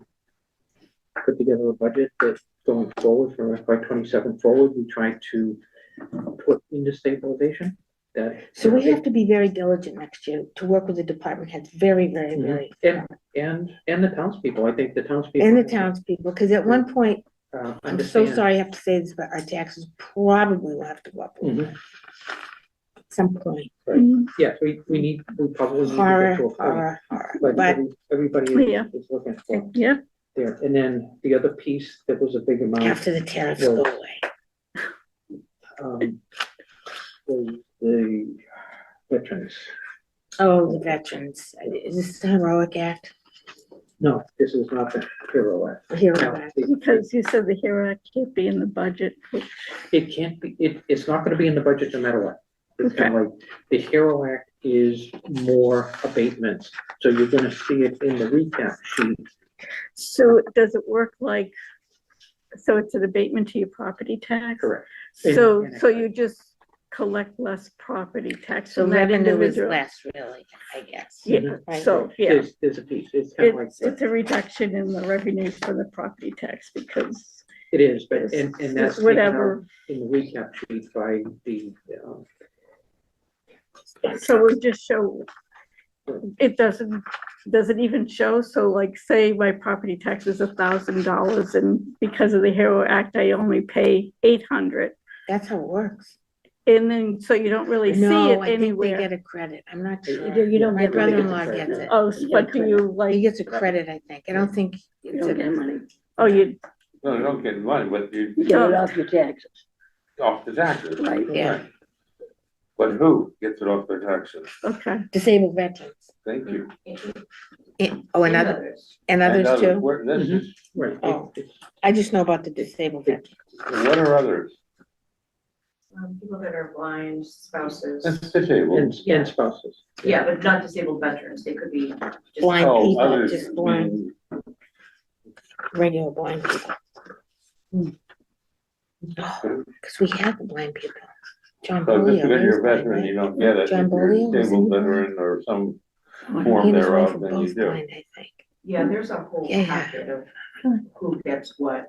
put together a budget that's going forward for FY 27 forward, we try to put into stabilization that. so we have to be very diligent next year to work with the department heads, very, very, Mhm. very. And the townspeople, I think the townspeople. And the townspeople, because at one point, I'm so Understand. sorry I have to say this, but our taxes probably will have to go up a little Mhm. bit at some point. Yes, we probably need to Horror, get to a point, horror, but but everybody Yeah. is looking for Yeah, there. And then the other piece that was a big amount. after the tariffs go away. Was the veterans. Oh, the veterans, is this the Heroic Act? No, this is not the Hero Act. The Hero No, Act, because you said the HERO Act can't be in the budget. it can't be, it's not gonna be in the budget no matter what. It's kind of like, the Hero Act is more abatements, so you're gonna see it in the recap sheet. So does it work like, so it's an abatement to your property tax? Correct. So, And- so you just collect less property tax so from that revenue is individual? less, really, I guess. Yeah, Right. so, yeah, There's a piece, it's kind of like, it's a reduction in the revenues for the property tax because it is, but, it's and it's that's taken whatever. out in the recap sheet by the, So we'll just show, it doesn't even show, so like, say my property tax is $1,000 and because of the HERO Act, I only pay 800. That's how it works. And then, so you don't really see No, it I think they anywhere. get a credit, I'm not sure. You don't My get money. brother-in-law gets it. Oh, but do you He like, gets a credit, I think. I don't think You it's don't get a, money. oh, you, No, you don't get money, but You you, get it off your taxes. off the taxes. Right. Yeah. But who gets it off their taxes? okay. disabled veterans. Thank you. Oh, and others too? What, this is, right. Oh. It's- I just know about the disabled veterans. what are others? People that are blind, spouses, That's disabled. And spouses. yeah, but not disabled veterans, they could be just. Blind Oh, people, others just blind, mean- regular blind people. Because we have the blind people. John So just Bolio. because he you're was a blind, veteran, you right? don't get it. John If you're Bolio, a was disabled he blind? veteran or some He and form his wife thereof, were then you both do. blind, I think. Yeah, there's a whole Yeah, yeah. packet of who gets what,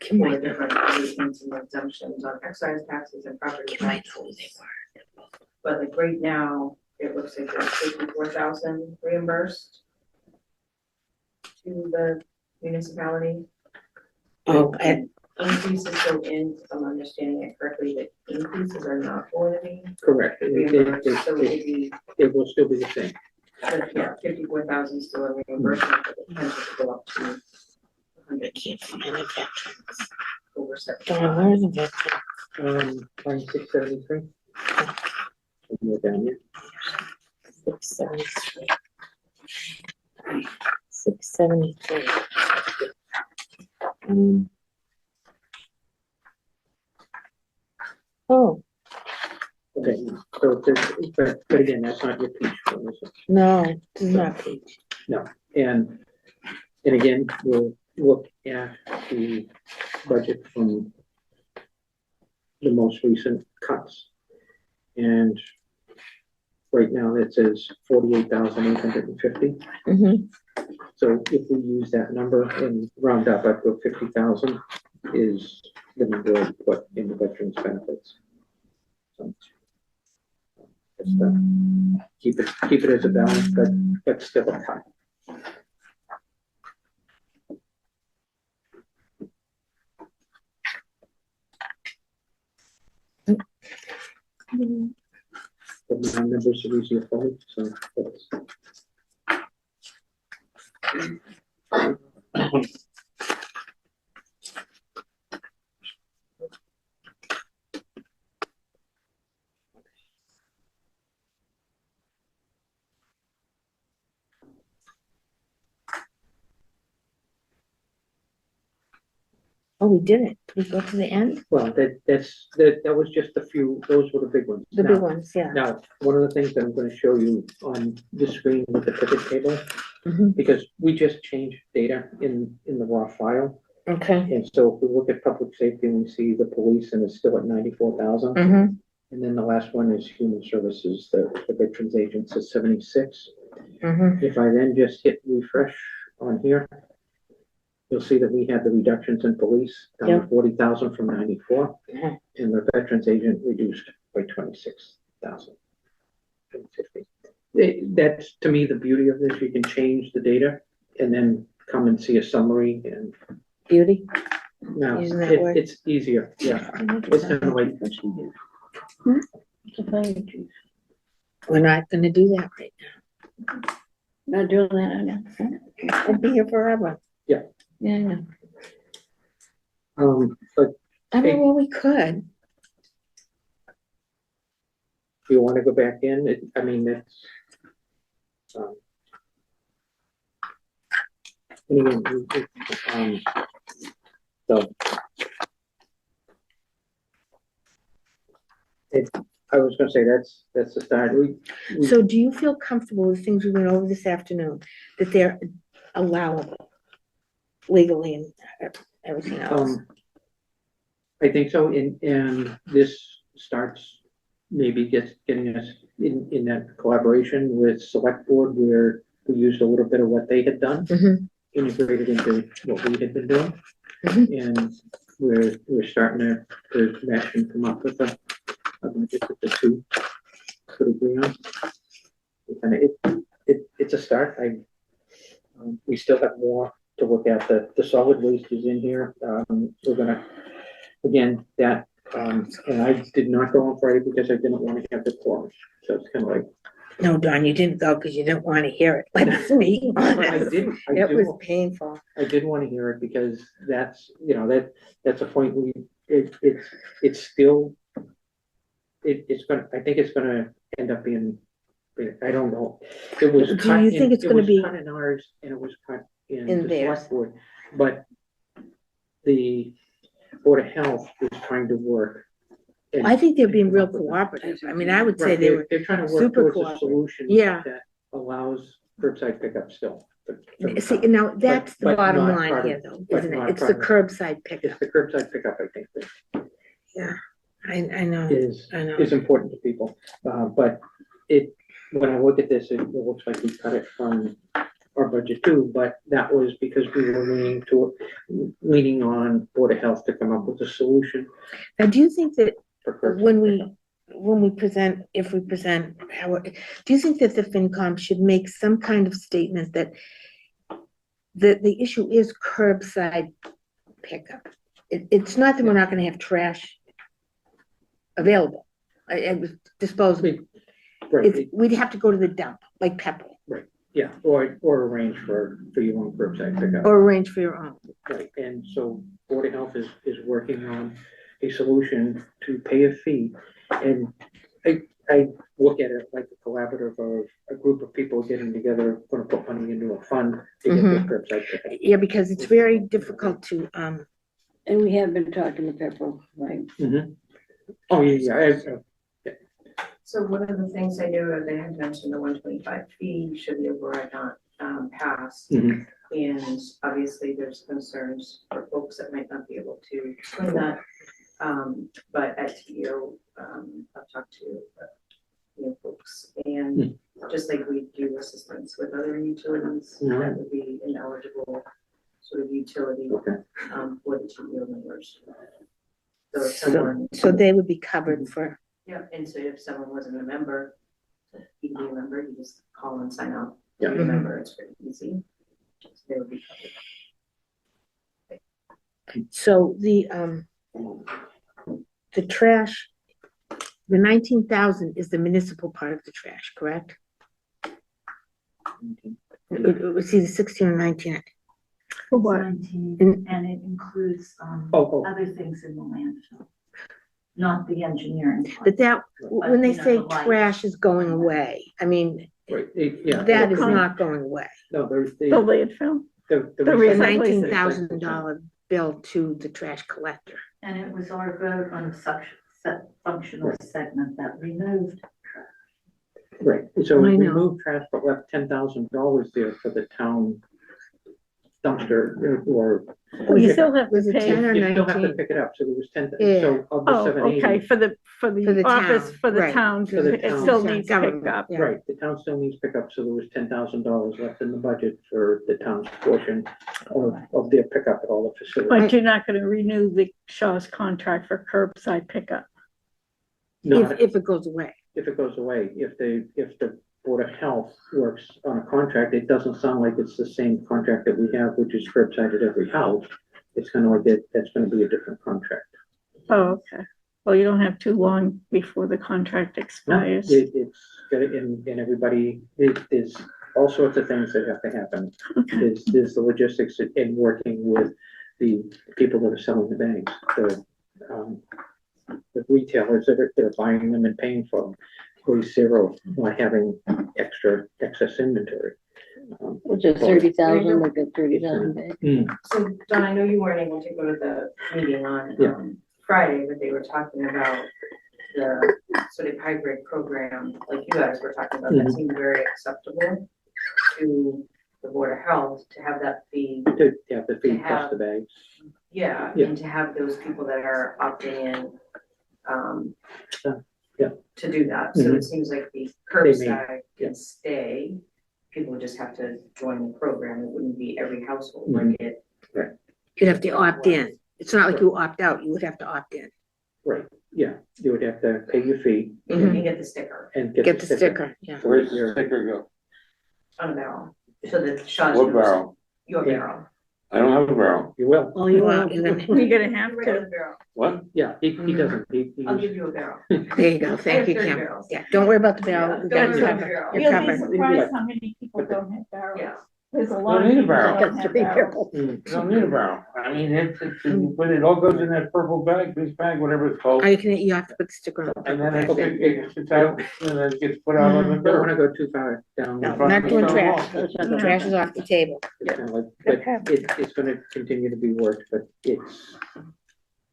Kim for might, different abatements and exemptions on excise taxes and property Kim might taxes. know who they were. But like right now, it looks like there's 54,000 reimbursed to the municipality. Oh, and Increases go in, if I'm understanding it correctly, that increases are not going to be Correct. reimbursed, so it would be, It will still be the same. yeah, 54,000 still a reimbursement, but the potential to go up to I 100 can't find the veterans. over John, 75. where are the veterans? Line 673. We're down here. 673. 673. Oh, Okay, So, but again, that's not your piece, one, is it? No, it's not Paige. And again, we'll look at the budget from the most recent cuts. And right now it says 48,850. Mhm. So if we use that number and round up to 50,000 is the number I put in the veterans benefits. So just keep it as a balance, but still a cut. But my numbers are easier for me, so that's. Oh, we did it. We go to the end? Well, that was just a few, those were the big ones. The Now- big ones, yeah. Now, one of the things that I'm gonna show you on this screen with the ticket table, Mhm. because we just changed data in the raw file. Okay. And so if we look at public safety and we see the police and it's still at 94,000. Mm-hmm. And then the last one is human services, the veterans agents is 76. Mm-hmm. If I then just hit refresh on here, you'll see that we had the reductions in police down to 40,000 from 94. Mhm. And the veterans agent reduced by 26,000. That's, to me, the beauty of this. You can change the data and then come and see a summary and Beauty. now Using that word. it's easier. Yeah, it's kind of like, We're not gonna do that right Not doing that, I know. now. We'll be here forever. Yeah. Yeah, I know. but I mean, well, we could. if you want to go back in, I mean, it's. And again, so. I was gonna say, that's the start. So do you feel comfortable with things we went over this afternoon, that they're allowable legally and everything else? I think so, and this starts maybe getting us in that collaboration with select board where we used a little bit of what they had done, Mhm. integrated into what we had been doing. Mhm. And we're starting to mesh and come up with a budget that the two could agree on. And it's a start. We still have more to look at. The solid waste is in here. We're gonna, again, that, and I did not go on Friday because I didn't want to have the quorum. So it's kind of like. No, Don, you didn't go because you didn't want to hear it. Let's be I honest. did It was painful. I did want to hear it because that's, that's a point it's still, it's gonna, I think it's gonna end up being, I don't know. It was Do cut you in- think it's it gonna was be cut in ours and it was cut in in the theirs? select board, but the Board of Health is trying to work. and- I think they're being and real come up with a- cooperative. I mean, I would say Right, they were, they're trying to work super towards a cooperative. solution. Yeah. That allows curbside pickup still. for the see, town. now that's the but bottom not line part of- here though, but isn't it? not It's the part of- curbside It's pickup. the curbside pickup, I think, that I know, is I know. is important to people. But when I look at this, it looks like we cut it from our budget too, but that was because we were leaning on Board of Health to come up with a solution Now, do you think that for curbside when pickup. we present, if we present, do you think that the FinCom should make some kind of statement that the issue is curbside pickup? It's not that we're not gonna have trash available, it was disposable. Right, We'd have to go to the dump, like Pepper, yeah, or arrange for your own curbside pickup. or arrange for your own. Right, and so Board of Health is working on a solution to pay a fee. And I look at it like a collaborative of a group of people getting together, gonna put money into a fund to get their curbside pickup. Yeah, because it's very difficult to, And we have been talking to Pepper, right? Oh, yeah, So one of the things I knew, they had mentioned the 125 fee should the override not pass. Mhm. And obviously there's concerns for folks that might not be able to swing that. But at TEO, I've talked to folks, and just like we do assistance with other utilities, Mhm. that would be an eligible sort of utility Okay. for the TEO members. So if someone. So they would be covered for, Yeah, and so if someone wasn't a member, you can be a member, you just call and sign up. Yeah. Be a member, it's pretty easy. So they would be covered. so the trash, the 19,000 is the municipal part of the trash, correct? It was either 16 or 19. For what? 19, and it includes, Oh. other things in the landfill, not the engineering. part. But that, when they you know, say the lights. trash is going away, I mean, Right, yeah. that is Well, not going away. No, there's The the landfill? the The recycling $19,000 bill to the trash collector. And it was our vote on functional segment that removed. Right, so I we know. moved trash, but left $10,000 there for the town dumpster or. You still have to Was it pay. 10 or You still have to 19? pick it up, so there was 10, Yeah. so of the Oh, 780. okay, for the For the office, town, for the right, town, for the it town. still needs Government, picked up. yeah. Right, the town still needs pickup, so there was $10,000 left in the budget for the town's portion of their pickup at all the facilities. But you're not gonna renew the Shaw's contract for curbside pickup. Not If it goes away. if it goes away, if the Board of Health works on a contract, it doesn't sound like it's the same contract that we have, which is curbside at every house. It's kind of like that's gonna be a different contract. Oh, okay. Well, you don't have too long before the contract No, expires. it's got it in everybody, there's all sorts of things that have to happen. There's the logistics in working with the people that are selling the bags, the retailers that are buying them and paying for them. Or zero, not having excess inventory. Which is 30,000, like a 30,000 bag. So Don, I know you weren't able to go to the meeting on Yeah. Friday, but they were talking about the sort of hybrid program, like you guys were talking about, that seemed very acceptable to the Board of Health to have that fee. Yeah, the fee plus the bags. Yeah, Yeah. and to have those people that are opting in, Yeah. to do that. So it seems like the curbside yeah. can stay. People would just have to join the program. It wouldn't be every household like it. You'd have to opt in. It's not like you opt out, you would have to opt in. Right, yeah, you would have to pay your fee Mhm. You get the sticker and Get the sticker, yeah. Where's the sticker go? on a barrel. So that Shaw's What barrel? your Yeah. barrel. I don't have a barrel. You will, Oh, you are, you're gonna, You're gonna have Regular to. barrel. What? yeah, he doesn't, he I'll give you a barrel. there you go, thank you, I have 30 Kim. barrels. Yeah, don't worry about the barrel. Yeah, You don't got worry it about covered. the barrel. You're You'll be covered. surprised how many people don't have barrels. Yeah. There's a Don't lot of need a people barrel. that don't have barrels. You don't need a barrel. I mean, but it all goes in that purple bag, this bag, whatever it's called. Or you have to put the sticker on. And then Okay. it's out, and then it gets put out on the don't wanna curb. go too far down. No, front not of doing the trash. wall. No. Trash is off the table. It's kind of like, but it's gonna continue to be worked, but it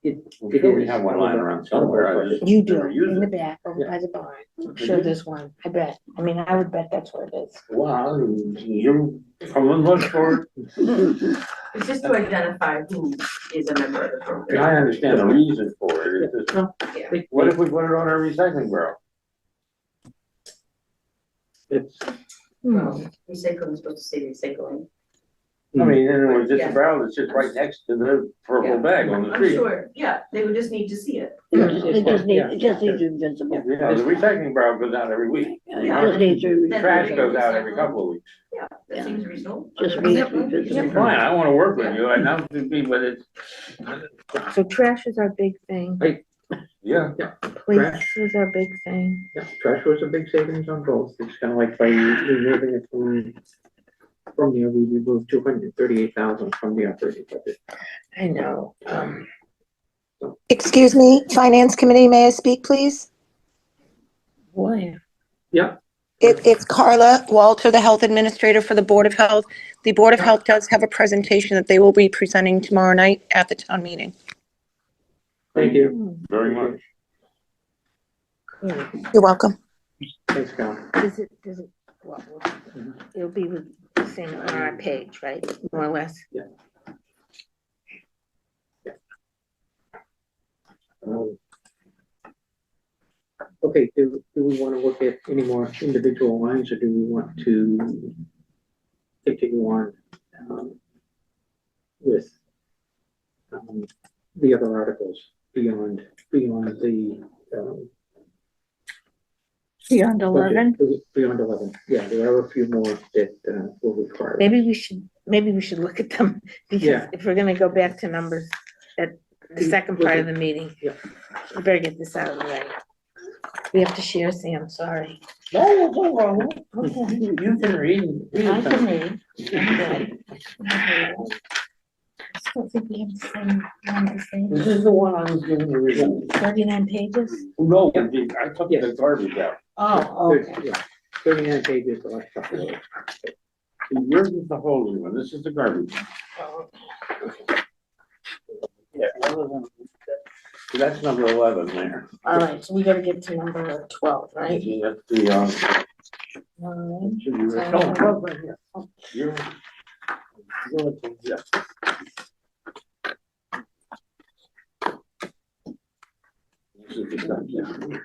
I'm sure we have one lying around somewhere. I just You never do, use in the it. back, over Yeah. by the barn. I'm sure there's one, I bet. I mean, I would bet that's where it is. Wow, you come and look for it. It's just to identify who is a member of the And program. I understand the reason for it. It's just, Yeah. what if we put it on our recycling barrel? It's, Well, recycling is supposed to say recycling. I mean, and it was just Yeah. a barrel that's just right next to the purple Yeah. bag on the I'm street. sure, yeah, they would just need to see it. It just needs Yeah. to be visible. You know, the recycling barrel goes out every week. It just needs to be. Then- Trash goes out every couple of weeks. Yeah, that seems reasonable. Just needs to be visible. Fine, I wanna work with you, I know to be, but it's, So trash is our big thing, yeah. police is our big thing. yeah, trash was a big savings on both. It's kind of like by removing it from there, we removed 238,000 from the operating budget. I know. Excuse me, Finance Committee, may I speak, please? Boy, Yeah, It's Carla Walter, the Health Administrator for the Board of Health. The Board of Health does have a presentation that they will be presenting tomorrow night at the town meeting. thank you. Very much. good. You're welcome. Thanks, Cal. Does it, well, it'll be the same on our page, right, more or less? Okay, do we want to look at any more individual lines, or do we want to continue on with the other articles beyond the Beyond 11? budget? Beyond 11, yeah, there are a few more that will require. Maybe we should look at them, because Yeah. if we're gonna go back to numbers at the second part of the meeting, Yeah. we better get this out of the way. We have to share, Sam, sorry. No, no, no, Okay. you can read. I can read. I'm good. I still think we have the same, This is the one I was giving you. read. 39 pages? No, I took the garbage out. Oh, okay. Yeah, 39 pages, the last couple. Yours is the holy one, this is the garbage. Oh, Yeah. So that's number 11 there. all right, so we gotta get to number 12, right? That's the, All should be right. No, no, right here. You're- yeah. This is the stuff, yeah.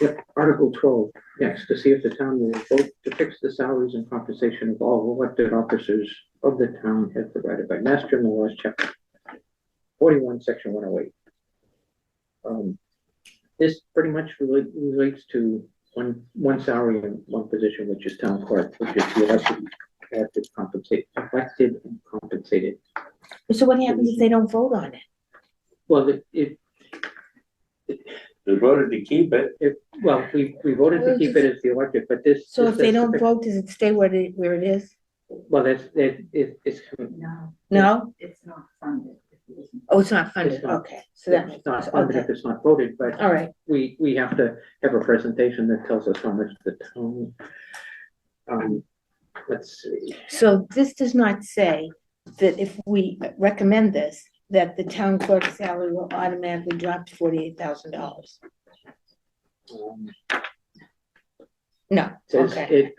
Yep, Article 12, next, to see if the town will vote to fix the salaries and compensation of all elected officers of the town as provided by Mass General Laws, Chapter 41, Section 108. This pretty much relates to one salary and one position, which is town clerk, which is the elected and compensated. So what happens if they don't vote on it? Well, They voted to keep it. well, we voted to keep it as the elected, but this. So this if they is- don't vote, does it stay where it is? Well, it's. No, No? it's not funded. Oh, it's not funded, It's not. okay, so that It's makes, not funded if okay, it's not voted, but all right. we have to have a presentation that tells us how much the town. Let's see, So this does not say that if we recommend this, that the town clerk's salary will automatically drop to $48,000. um, No, says okay,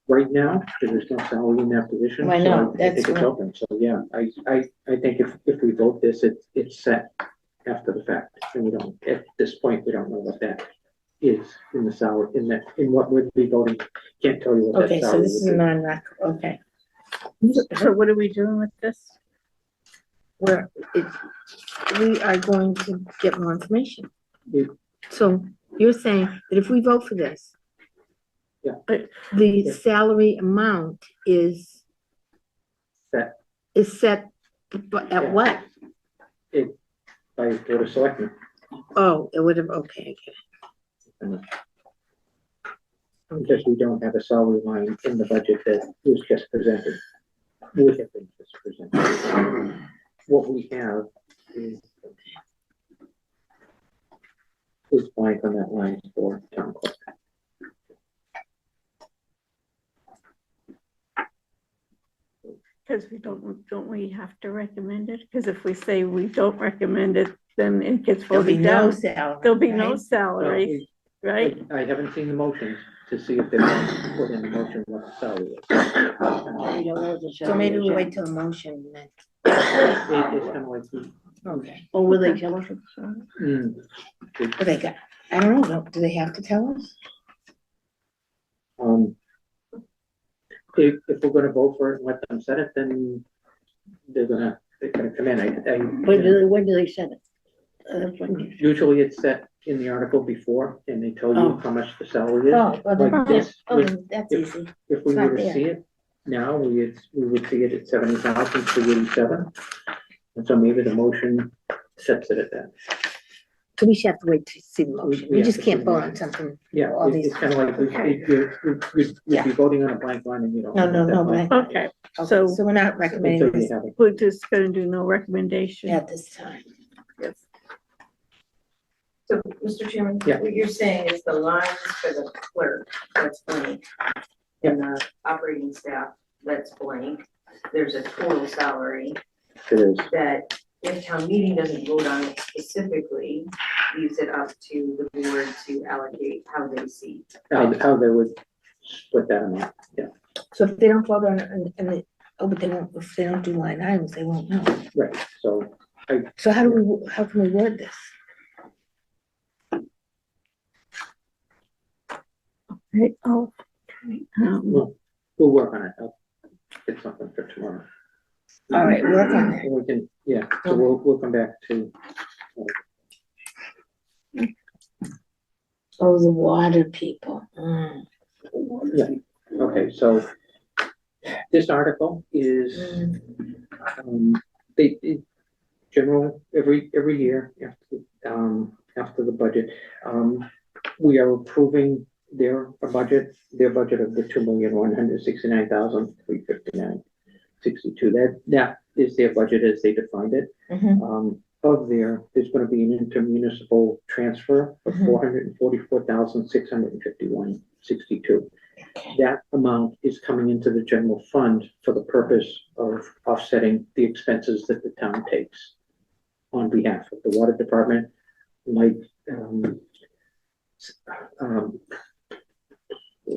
right now, there's no salary in that position. I know, so I that's think it's what- open, so yeah, I think if we vote this, it's set after the fact, and we don't, at this point, we don't know what that is in the salary, in what we'd be voting, can't tell you what that okay, so salary this is would a be. non-rec, okay. So what are we doing with this? Where we are going to get more information. We- So you're saying that if we vote for this, Yeah. the Yeah. salary amount is Set. set at Yeah. what? By Board of Selectmen. Oh, it would have, okay, okay. Because we don't have a salary line in the budget that was just presented. Would have been just presented. What we have is blank on that line for town clerk. Because we don't we have to recommend it? Because if we say we don't recommend it, then it gets There'll be voted no down. salary. There'll be no right? salary, right? I haven't seen the motions to see if they put in the motion what the salary is. We don't know what the So maybe salary we'll is wait yet. till the motion then. It's kind of like, Okay. Oh, will they tell us? what the salary is? What they got? I don't know, do they have to tell us? if we're gonna vote for it and let them set it, then they're gonna come in. When do they set it? Usually it's set in the article before, and they tell you Oh. how much the salary is. Oh, well, then- Like this, oh, then that's if- easy. if we it's not were to there. see it now, we would see it at 70,387. And so maybe the motion sets it at that. So we should have to wait to see the motion. We Yeah, just to can't see the vote on motion. something. Yeah, All these- it's kind of like, we'd Yeah. be voting on a blank line and you don't. No, know no, what that no, blank blank. Okay, Okay, So- so we're not recommending Until you this have it. we're just gonna do no recommendation. at this time. So, Mr. Chairman, Yeah. what you're saying is the lines for the clerk, that's funny, and the operating staff that's blank. There's a total salary It is. that if town meeting doesn't vote on it specifically, leaves it up to the board to allocate how they see. How they would split that amount, yeah, So if they don't vote on it oh, but they won't, if they don't do line items, they won't know. right, so, So how can we word this? Right, oh, okay, we'll work on it, I'll get something for tomorrow. All right, work on it. And we can, yeah, so we'll come back to, Oh, the water people. yeah, okay, so this article is, general, every year after the budget, we are approving their budget of the 2,169,359.62. That is their budget as they defined it. Mhm. There's gonna be an intermunicipal transfer of Mhm. 444,651.62. That amount is coming into the general fund for the purpose of offsetting the expenses that the town takes on behalf of the water department, like,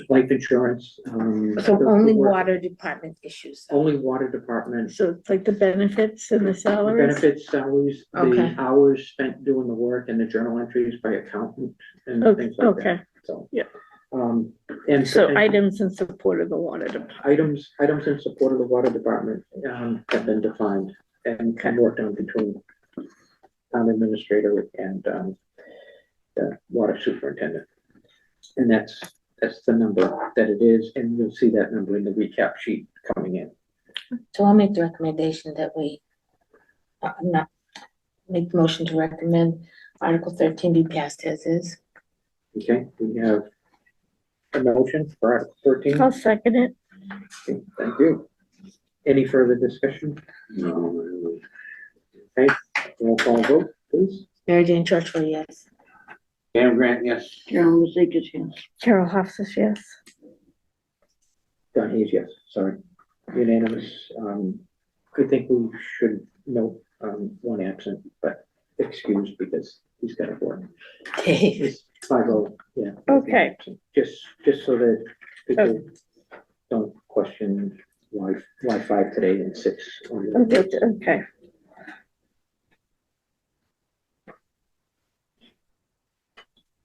life insurance. So only water department issues. Only water department. so it's like the benefits and the salaries? Benefits, salaries, the Okay. hours spent doing the work and the journal entries by accountant and things like that. Okay, So. Yeah. And so and items in support of the water department. items in support of the water department, have been defined and worked on between town administrator and, the water superintendent. And that's the number that it is, and you'll see that number in the recap sheet coming in. So I'll make the recommendation that we, not, make the motion to recommend Article 13 be passed as is. Okay, we have a motion for Article 13. I'll second it. Okay, thank you. Any further discussion? No. Okay, roll call vote, please. Mary Jane Churchwell, yes. Cam Grant, yes. Carol Mazekas, yes. Carol Hofstas, yes. Don Hayes, yes, sorry. Unanimous. I think we should note, one absent, but excused because he's got to work. It's 5-0, yeah. Okay. Just so that people don't question why 5 today and 6 on the. Okay,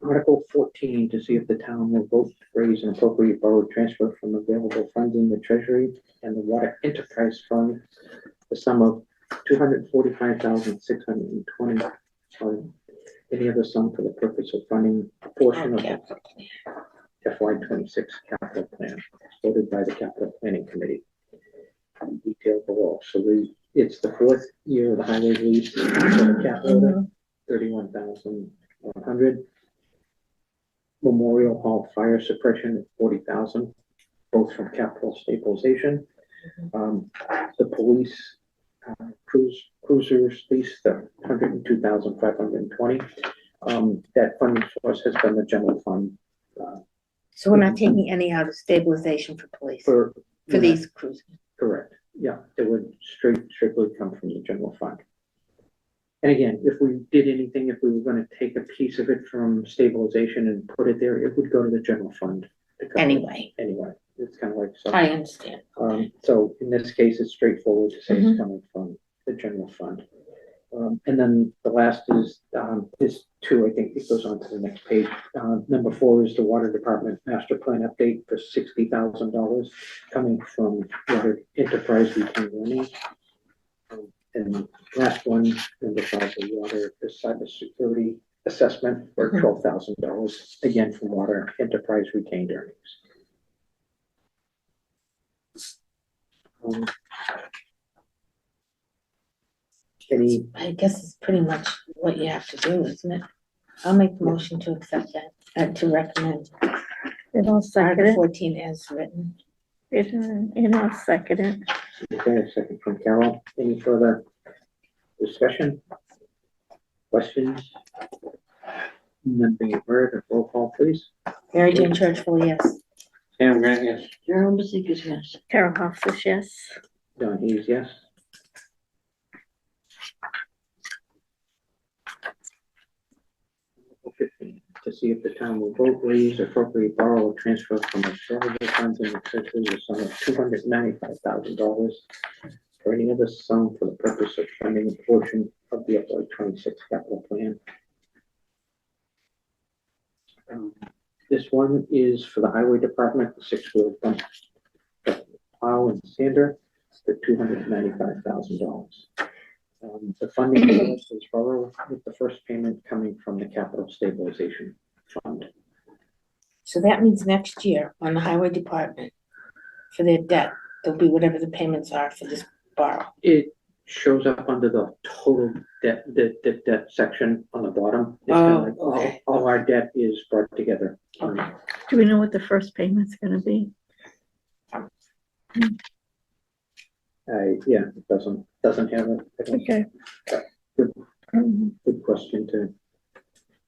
Article 14, to see if the town will vote to raise an appropriate borrowed transfer from available funds in the treasury and the water enterprise fund, the sum of 245,620, or any other sum for the purpose of funding a portion of the FY26 capital plan voted by the capital planning committee. Detailed below. So it's the 4th year of the highway lease for the capital order, 31,100. Memorial Hall fire suppression at 40,000, both from capital stabilization. The police cruisers lease, the 102,520. That funding source has been the general fund. So we're not taking any out of stabilization for police, for these cruises? Correct, yeah, it would strictly come from the general fund. And again, if we did anything, if we were gonna take a piece of it from stabilization and put it there, it would go to the general fund. to cover it. Anyway, Anyway, it's kind of like. I understand. So in this case, it's straightforward to say it's coming from the general fund. And then the last is 2, I think it goes on to the next page. Number 4 is the water department master plan update for $60,000 coming from water enterprise retained earnings. And last one, number 5, the water, the cybersecurity assessment for $12,000, again from water enterprise retained earnings. I guess it's pretty much what you have to do, isn't it? I'll make the motion to accept that, to recommend and I'll second Article it. 14 as written. And I'll second it. Okay, a second from Carol. Any further discussion? Questions? None being heard, a roll call, please. Mary Jane Churchwell, yes. Sam Grant, yes. Carol Mazik, yes. Carol Hofstas, yes. Don Hayes, yes. Article 15, to see if the town will vote, raise, appropriate, borrow, or transfer from its available funds in the treasury the sum of $295,000 or any other sum for the purpose of funding a portion of the FY 26 capital plan. This one is for the highway department, six-wheel dump, plow and sander for $295,000. The funding source is borrowed with the first payment coming from the capital stabilization fund. So that means next year on the highway department, for their debt, there'll be whatever the payments are for this borrow. It shows up under the total debt, the debt section on the bottom. It's Oh, kinda like okay. all our debt is brought together. Okay. Do we know what the first payment's gonna be? Yeah, it doesn't have it. I don't- Okay. Good question too.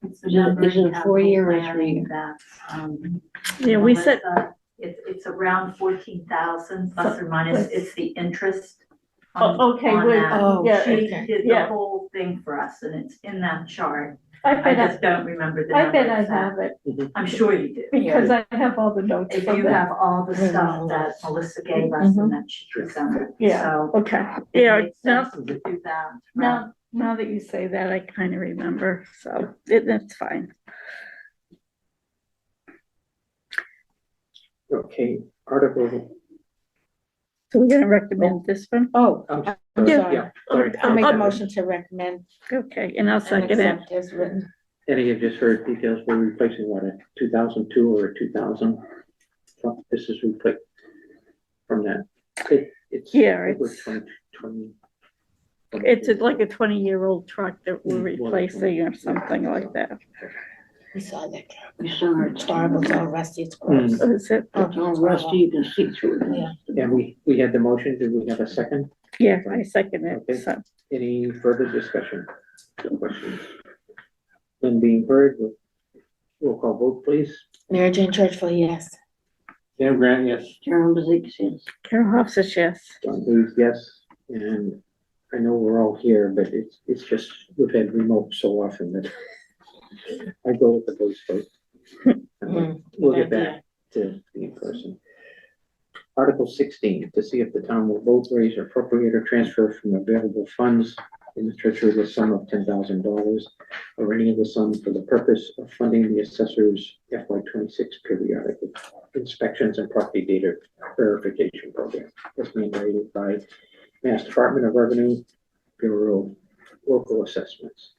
It's the number Is it you a have 4-year or planning 3-year? that, Yeah, we said, Melissa, it's around 14,000 plus or minus, it's the interest on okay, on wait, that. Oh, yeah, She okay. did the Yeah. whole thing for us, and it's in that chart. I I bet, just don't remember the I number. bet I exactly. have it, I'm sure you do. because I have all the notes If from you that. have all the stuff that Melissa gave us and that she presented, Yeah. so. Okay, It yeah, makes now, sense to do that. now that you say that, I kind of remember, so that's fine. Okay, article. So we're gonna recommend this one? Oh, I'm I'm sorry, sorry. yeah, sorry. I'll make a motion to recommend Okay, and I'll and second it. accept as written. And you just heard details, we're replacing what, a 2002 or a 2000? This is replaced from that. It's. Yeah, over it's- 20. It's like a 20-year-old truck that we're Mm, well, replacing or something like that. We saw that. You saw it. It's horrible, it's all rusty, it's gross. So is it? Oh, It's all it's rusty, you can see through it. Yeah. And we had the motion, did we have a second? Yeah, I second it, Okay. so. Any further discussion? Questions? None being heard, we'll call vote, please. Mary Jane Churchville, yes. Sam Grant, yes. Carol Mazik, yes. Carol Hofstas, yes. John Hayes, yes, and I know we're all here, but it's just, we've had remote so often that I go with the voice vote. We'll get back to the in-person. Article 16, to see if the town will vote, raise, appropriate, or transfer from available funds in the treasury the sum of $10,000 or any other sum for the purpose of funding the assessor's FY 26 periodic inspections and property data verification program. That's mandated by Mass Department of Revenue, Bureau of Local Assessments.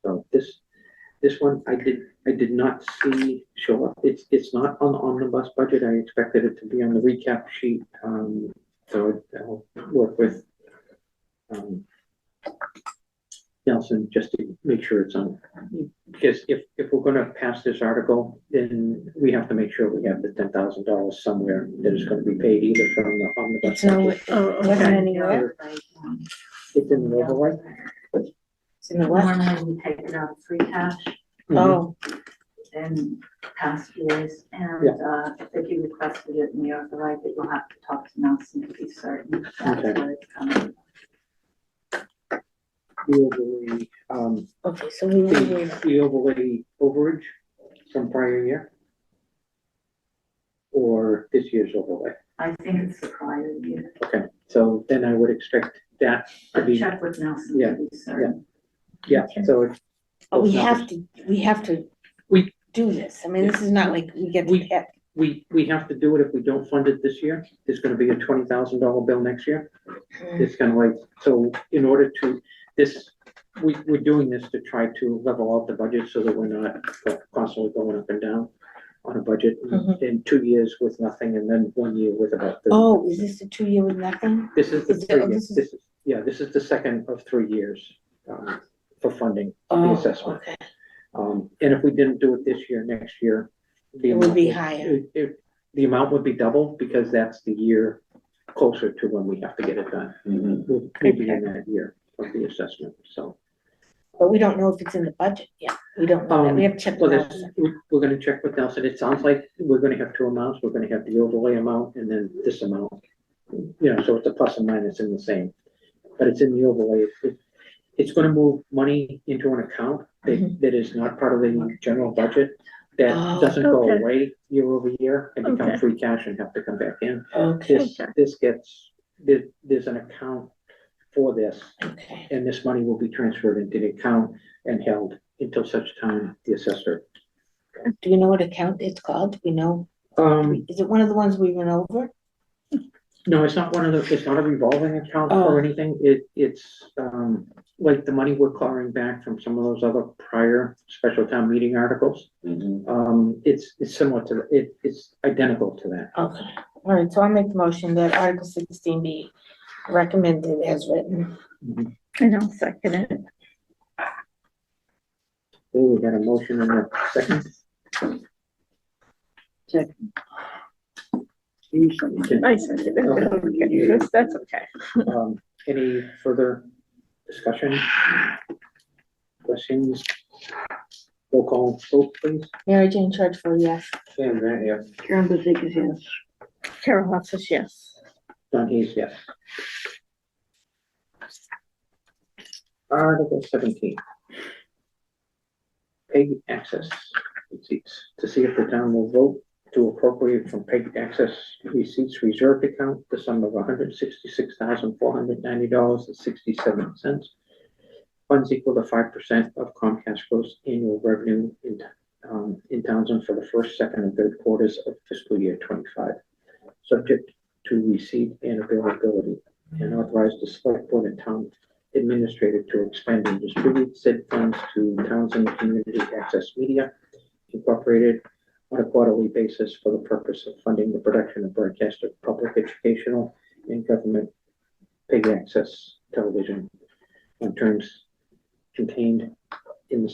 So this one, I did not see show up. It's not on the omnibus budget. I expected it to be on the recap sheet. So I'll work with, Nelson, just to make sure it's on. Because if we're gonna pass this article, then we have to make sure we have the $10,000 somewhere that is gonna be paid either from the omnibus. It's no, budget. it wasn't anywhere. It's in the overlay. It's in the what? Normally we take it out of free cash Oh, in past years, and, if you requested it in the override, that you'll have to talk to Nelson to be certain that's Okay. where it's coming. The overlay, okay, so we will waive it. the overlay overage from prior year? Or this year's overlay? I think it's the prior year. Okay, so then I would expect that to I'll be, check with Nelson Yeah, to be certain. yeah, so it's. But we have to We- do this. I mean, this is not like we get to We- pick. We have to do it if we don't fund it this year. There's gonna be a $20,000 bill next year. It's kind of like, so in order to, we're doing this to try to level out the budget so that we're not constantly going up and down on a budget in 2 years with nothing and then 1 year with about. 30. Oh, is this a 2-year with nothing? This is the is it- 3 oh, years. this is- This is the second of 3 years for funding the Oh, assessment. okay. And if we didn't do it this year, next year. It would be higher. The amount would be double because that's the year closer to when we have to get it done. We'll be in that year of the assessment, so. but we don't know if it's in the budget yet. We don't know that. We have to check Well, with that's, Allison. we're gonna check with Nelson. It sounds like we're gonna have two amounts. We're gonna have the overlay amount and then this amount. You know, so it's a plus and minus in the same, but it's in the overlay. It's gonna move money into an account that is not part of the general budget, that Oh, doesn't go okay. away year over year and become Okay. free cash and have to come back in. Okay, There's an account for this, okay. and this money will be transferred into the account and held until such time the assessor. Do you know what account it's called? Do we know? Is it one of the ones we went over? No, it's not it's not a revolving account Oh. or anything. It's, like the money we're clawing back from some of those other prior special town meeting articles. It's similar to, it's identical to that. Okay, all right, so I'll make the motion that Article 16 be recommended as written. And I'll second it. Oh, we got a motion in a second. I second it. Okay, that's okay. Any further discussion? Questions? Roll call vote, please. Mary Jane Churchville, yes. Sam Grant, yes. Karen Bazikis, yes. Carol Hofstas, yes. Don Hayes, yes. Article 17. PEG access receipts, to see if the town will vote to appropriate from PEG access receipts reserved account the sum of $166,490.67. Funds equal to 5% of Comcast gross annual revenue in Townsend for the first, second, and third quarters of fiscal year 25, subject to receipt and availability, and authorize the select board and town administrator to expend and distribute said funds to Townsend Community Access Media Incorporated on a quarterly basis for the purpose of funding the production and broadcast of public educational and government PEG access television on terms contained in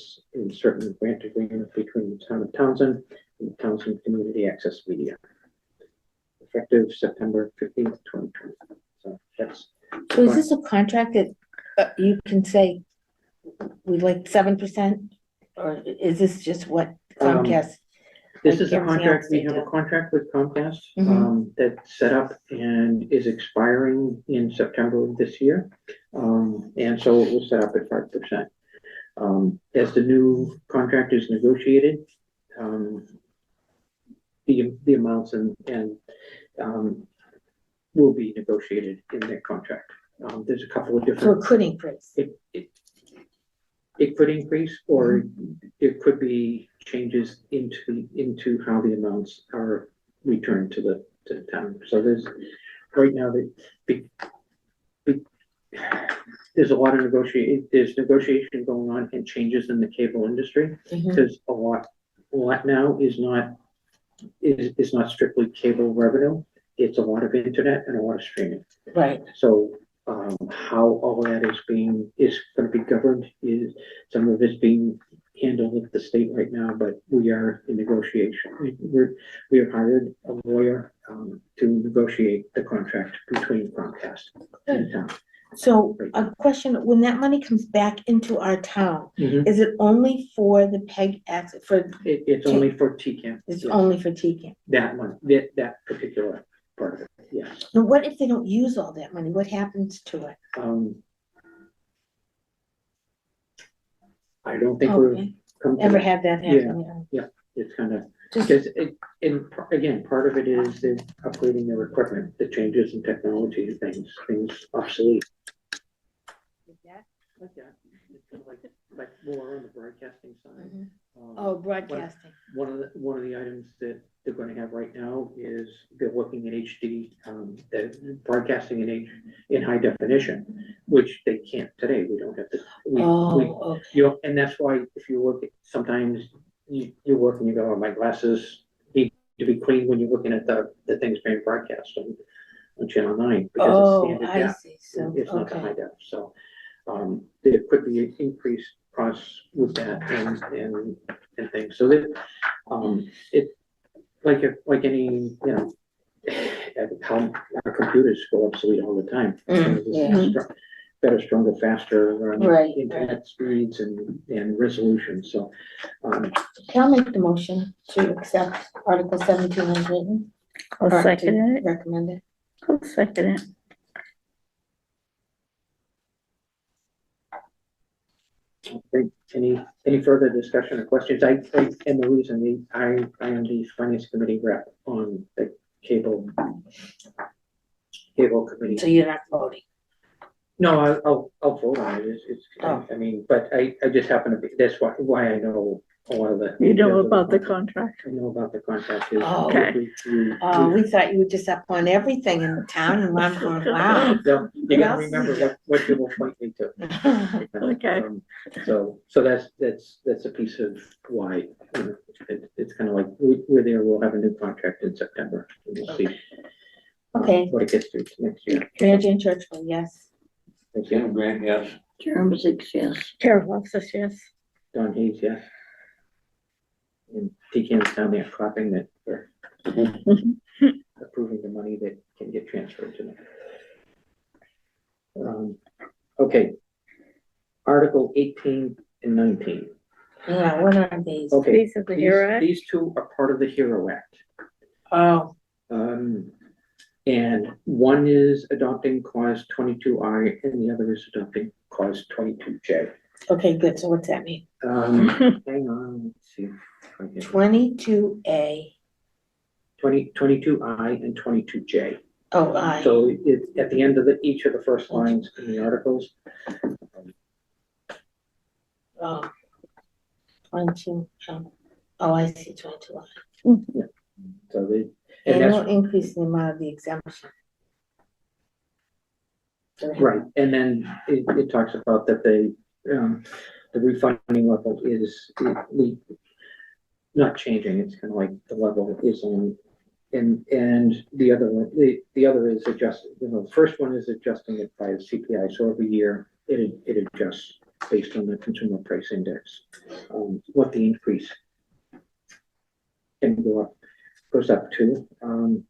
certain grant agreement between the town of Townsend and the Townsend Community Access Media, effective September 15th, 2020. So that's. So is this a contract that you can say we like 7%? Or is this just what Comcast? This like is a everything contract, else we they have a do? contract with Comcast, Mhm. that's set up and is expiring in September of this year. And so it was set up at 5%. As the new contract is negotiated, the amounts and will be negotiated in their contract. There's a couple of So different. it could increase. It could increase, or it could be changes into how the amounts are returned to the town. So there's, right now, there's a lot of negotiation going on and changes in the cable industry. Mhm. Because a lot now is not strictly cable revenue. It's a lot of internet and a lot of streaming. Right. So how all that is going to be governed is, some of it's being handled at the state right now, but we are in negotiation. We have hired a lawyer to negotiate the contract between Comcast and town. So a question, when that money comes back into our town, is it only for the PEG access, It's only for TCAM. it's yes. only for TCAM? That one, that particular part of it, yes. Now, what if they don't use all that money? What happens to it? I don't think Okay. we've come to Ever that. had that happen? It's kind of, Just- because again, part of it is the upgrading their equipment, the changes in technology, things obsolete. Like that. It's kind of like more on the broadcasting side. Mhm. Oh, broadcasting. One of the items that they're going to have right now is they're looking at HD, they're broadcasting in high definition, which they can't today. We don't have to. Oh, okay. You know, and that's why if you look at, sometimes you work and you go, oh, my glasses need to be clean when you're looking at the things being broadcast on Channel 9. Because Oh, it's standard I def. see. So, It's not the okay. high def, so, there could be increased costs with that and things, so that, it, like any, you know, how our computers go obsolete all the time. Mm, This is yeah. stru- better, stronger, faster, Right. internet speeds and resolution, so, Can I make the motion to accept Article 17 as written? I'll Or to second it. recommend it. I'll second it. okay, any further discussion or questions? And the reason I am the finance committee rep on the cable committee. So you're not voting. No, I'll vote on it, I mean, but I just happen to be, that's why I know a lot of the. You know about the contract. I know about the contract. is- Oh. Okay. We thought you were just up on everything in the town and I'm going, wow. No, you gotta Yes. remember what you will point me to. Okay. So that's a piece of why, you know, it's kind of like, we're there, we'll have a new contract in September. And we'll see. Okay. What it gets to next year. Mary Jane Churchman, yes. Thank you. Jim Grant, yes. Jeremy Six, yes. Carol Hofstas, yes. Don Hayes, yes. And TCAM's down there clapping that they're approving the money that can get transferred to them. Okay. Article 18 and 19. Yeah, what are these? Okay. These are the HERO Act? These two are part of the HERO Act. Oh, And one is adopting clause 22I and the other is adopting clause 22J. okay, good. So what's that mean? Hang on, let's see. 22A. 22I and 22J. Oh, I. So at the end of each of the first lines in the articles. Oh. 22. Oh, I see 22I. So they, and Annual that's increase in the amount of the exemption. right. And then it talks about that the refunding level is not changing. It's kind of like the level is on. And the other one, the other is adjusted, you know, the first one is adjusting it by the CPI. So every year it adjusts based on the consumer price index, what the increase can goes up to. And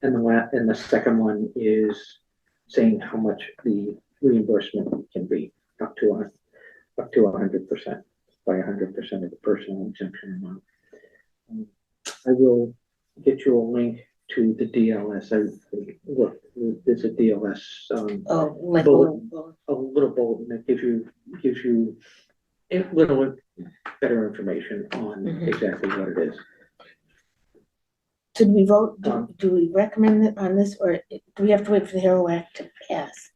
the second one is saying how much the reimbursement can be, up to 100%, by 100% of the personal exemption amount. I will get you a link to the DLS. There's a DLS, Oh, like. a little bulletin that gives you a little better information on Mhm. exactly what it is. Should we vote? Do we recommend it on this or do we have to wait for the HERO Act to pass?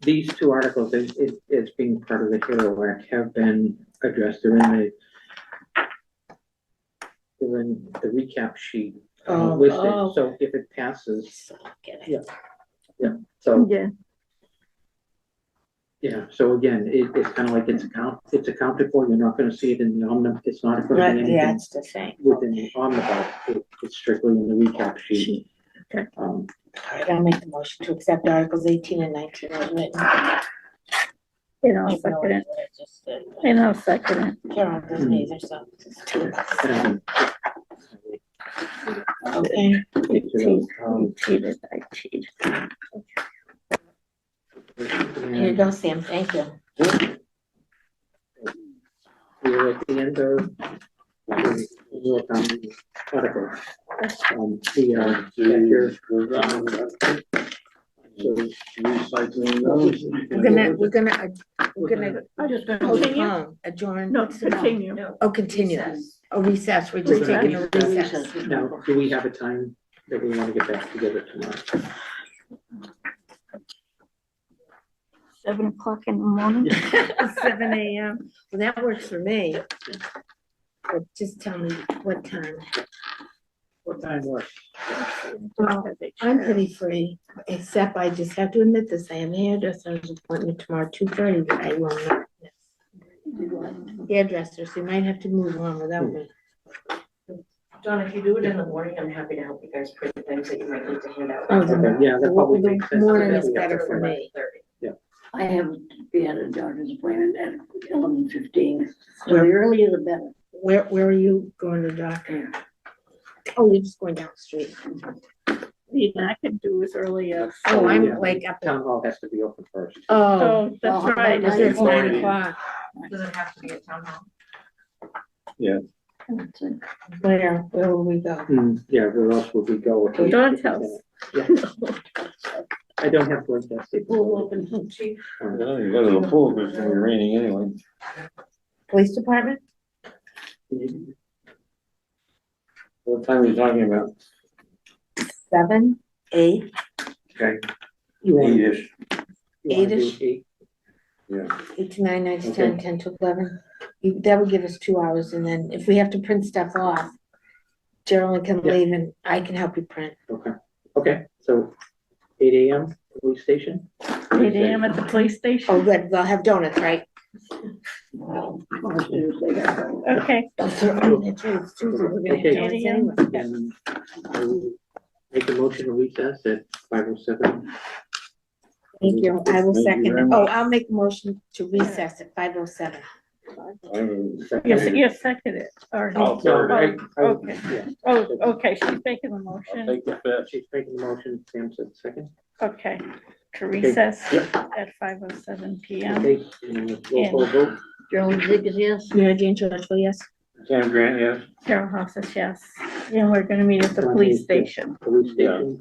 These two articles, as being part of the HERO Act, have been addressed. They're in the recap sheet listed. Oh. So if it passes, So, get it. yeah. So Yeah. yeah. So again, it's kind of like it's accounted for. You're not going to see it in the omnibus. It's not going to Right, be yeah, anything it's the same. within the omnibus. It's strictly in the recap sheet. Okay. All right, I'll make the motion to accept Articles 18 and 19 as written. And I'll second it. And I'll second it. Carol doesn't either, so. it's two of us. Um, Okay, um, Cheated, I cheated. here you go, Sam, thank you. We're at the end of the Will County article. We are at your, We're gonna I'm just gonna. postpone, adjourn. No, continue. Oh, continue. Oh, recess, we're just taking a recess. now, do we have a time that we want to get back together tomorrow? 7 o'clock in the morning. 7 AM, well, that works for me. But just tell me what time. What time works? Well, I'm pretty free, except I just have to admit this, I have a hairdresser's appointment tomorrow, 2:30, that I will not miss. Hairdresser, so you might have to move on without me. John, if you do it in the morning, I'm happy to help you guys print things that you might need to hand out. Oh, Okay, yeah, that probably the makes sense. morning is Yeah, better for me. I have to be at a doctor's appointment at 11:15, so the earlier the better. Where are you going to the doctor? Oh, you're just going down the street. meeting I could do as early as. Oh, I'm Yeah. like up. Town hall has to be open first. Oh, Oh, that's well, right. how about it's 9:00? Does it have to be a town hall? where will we go? Yeah, where else would we go? if we- Dawn's house. Yeah. I don't have to test it. Pool open. You go to the pool, because it's gonna be raining anyway. Police department? What time are you talking about? 7, 8, Okay. You want, you Eight-ish, wanna do 8-ish? 8? yeah. 8 to 9, 9 to Okay. 10, 10 to 11. That would give us 2 hours, and then if we have to print stuff off, Geraldine can Yeah. leave and I can help you print. Okay, so 8 AM, police station? 8 AM at the police Oh, station. good, they'll have donuts, right? Okay. That's right, it's Tuesday, we're gonna have Okay. donuts anyway. And I will make a motion to recess at 5:07. Thank you, I will Thank you second very it. much. Oh, I'll make a motion to recess at 5:07. Yes, yes, second it, or, I'll third it. okay. Yeah, oh, okay, she's making the I'll motion, take the fifth. she's making the motion, Sam said second. okay, to recess Yep. at 5:07 PM. Okay, and roll call vote. Gerald Ziegler, yes? Mary Jane Churchville, yes? Sam Grant, yes? Carol Hoff says yes, and we're gonna meet at the police station. Police station,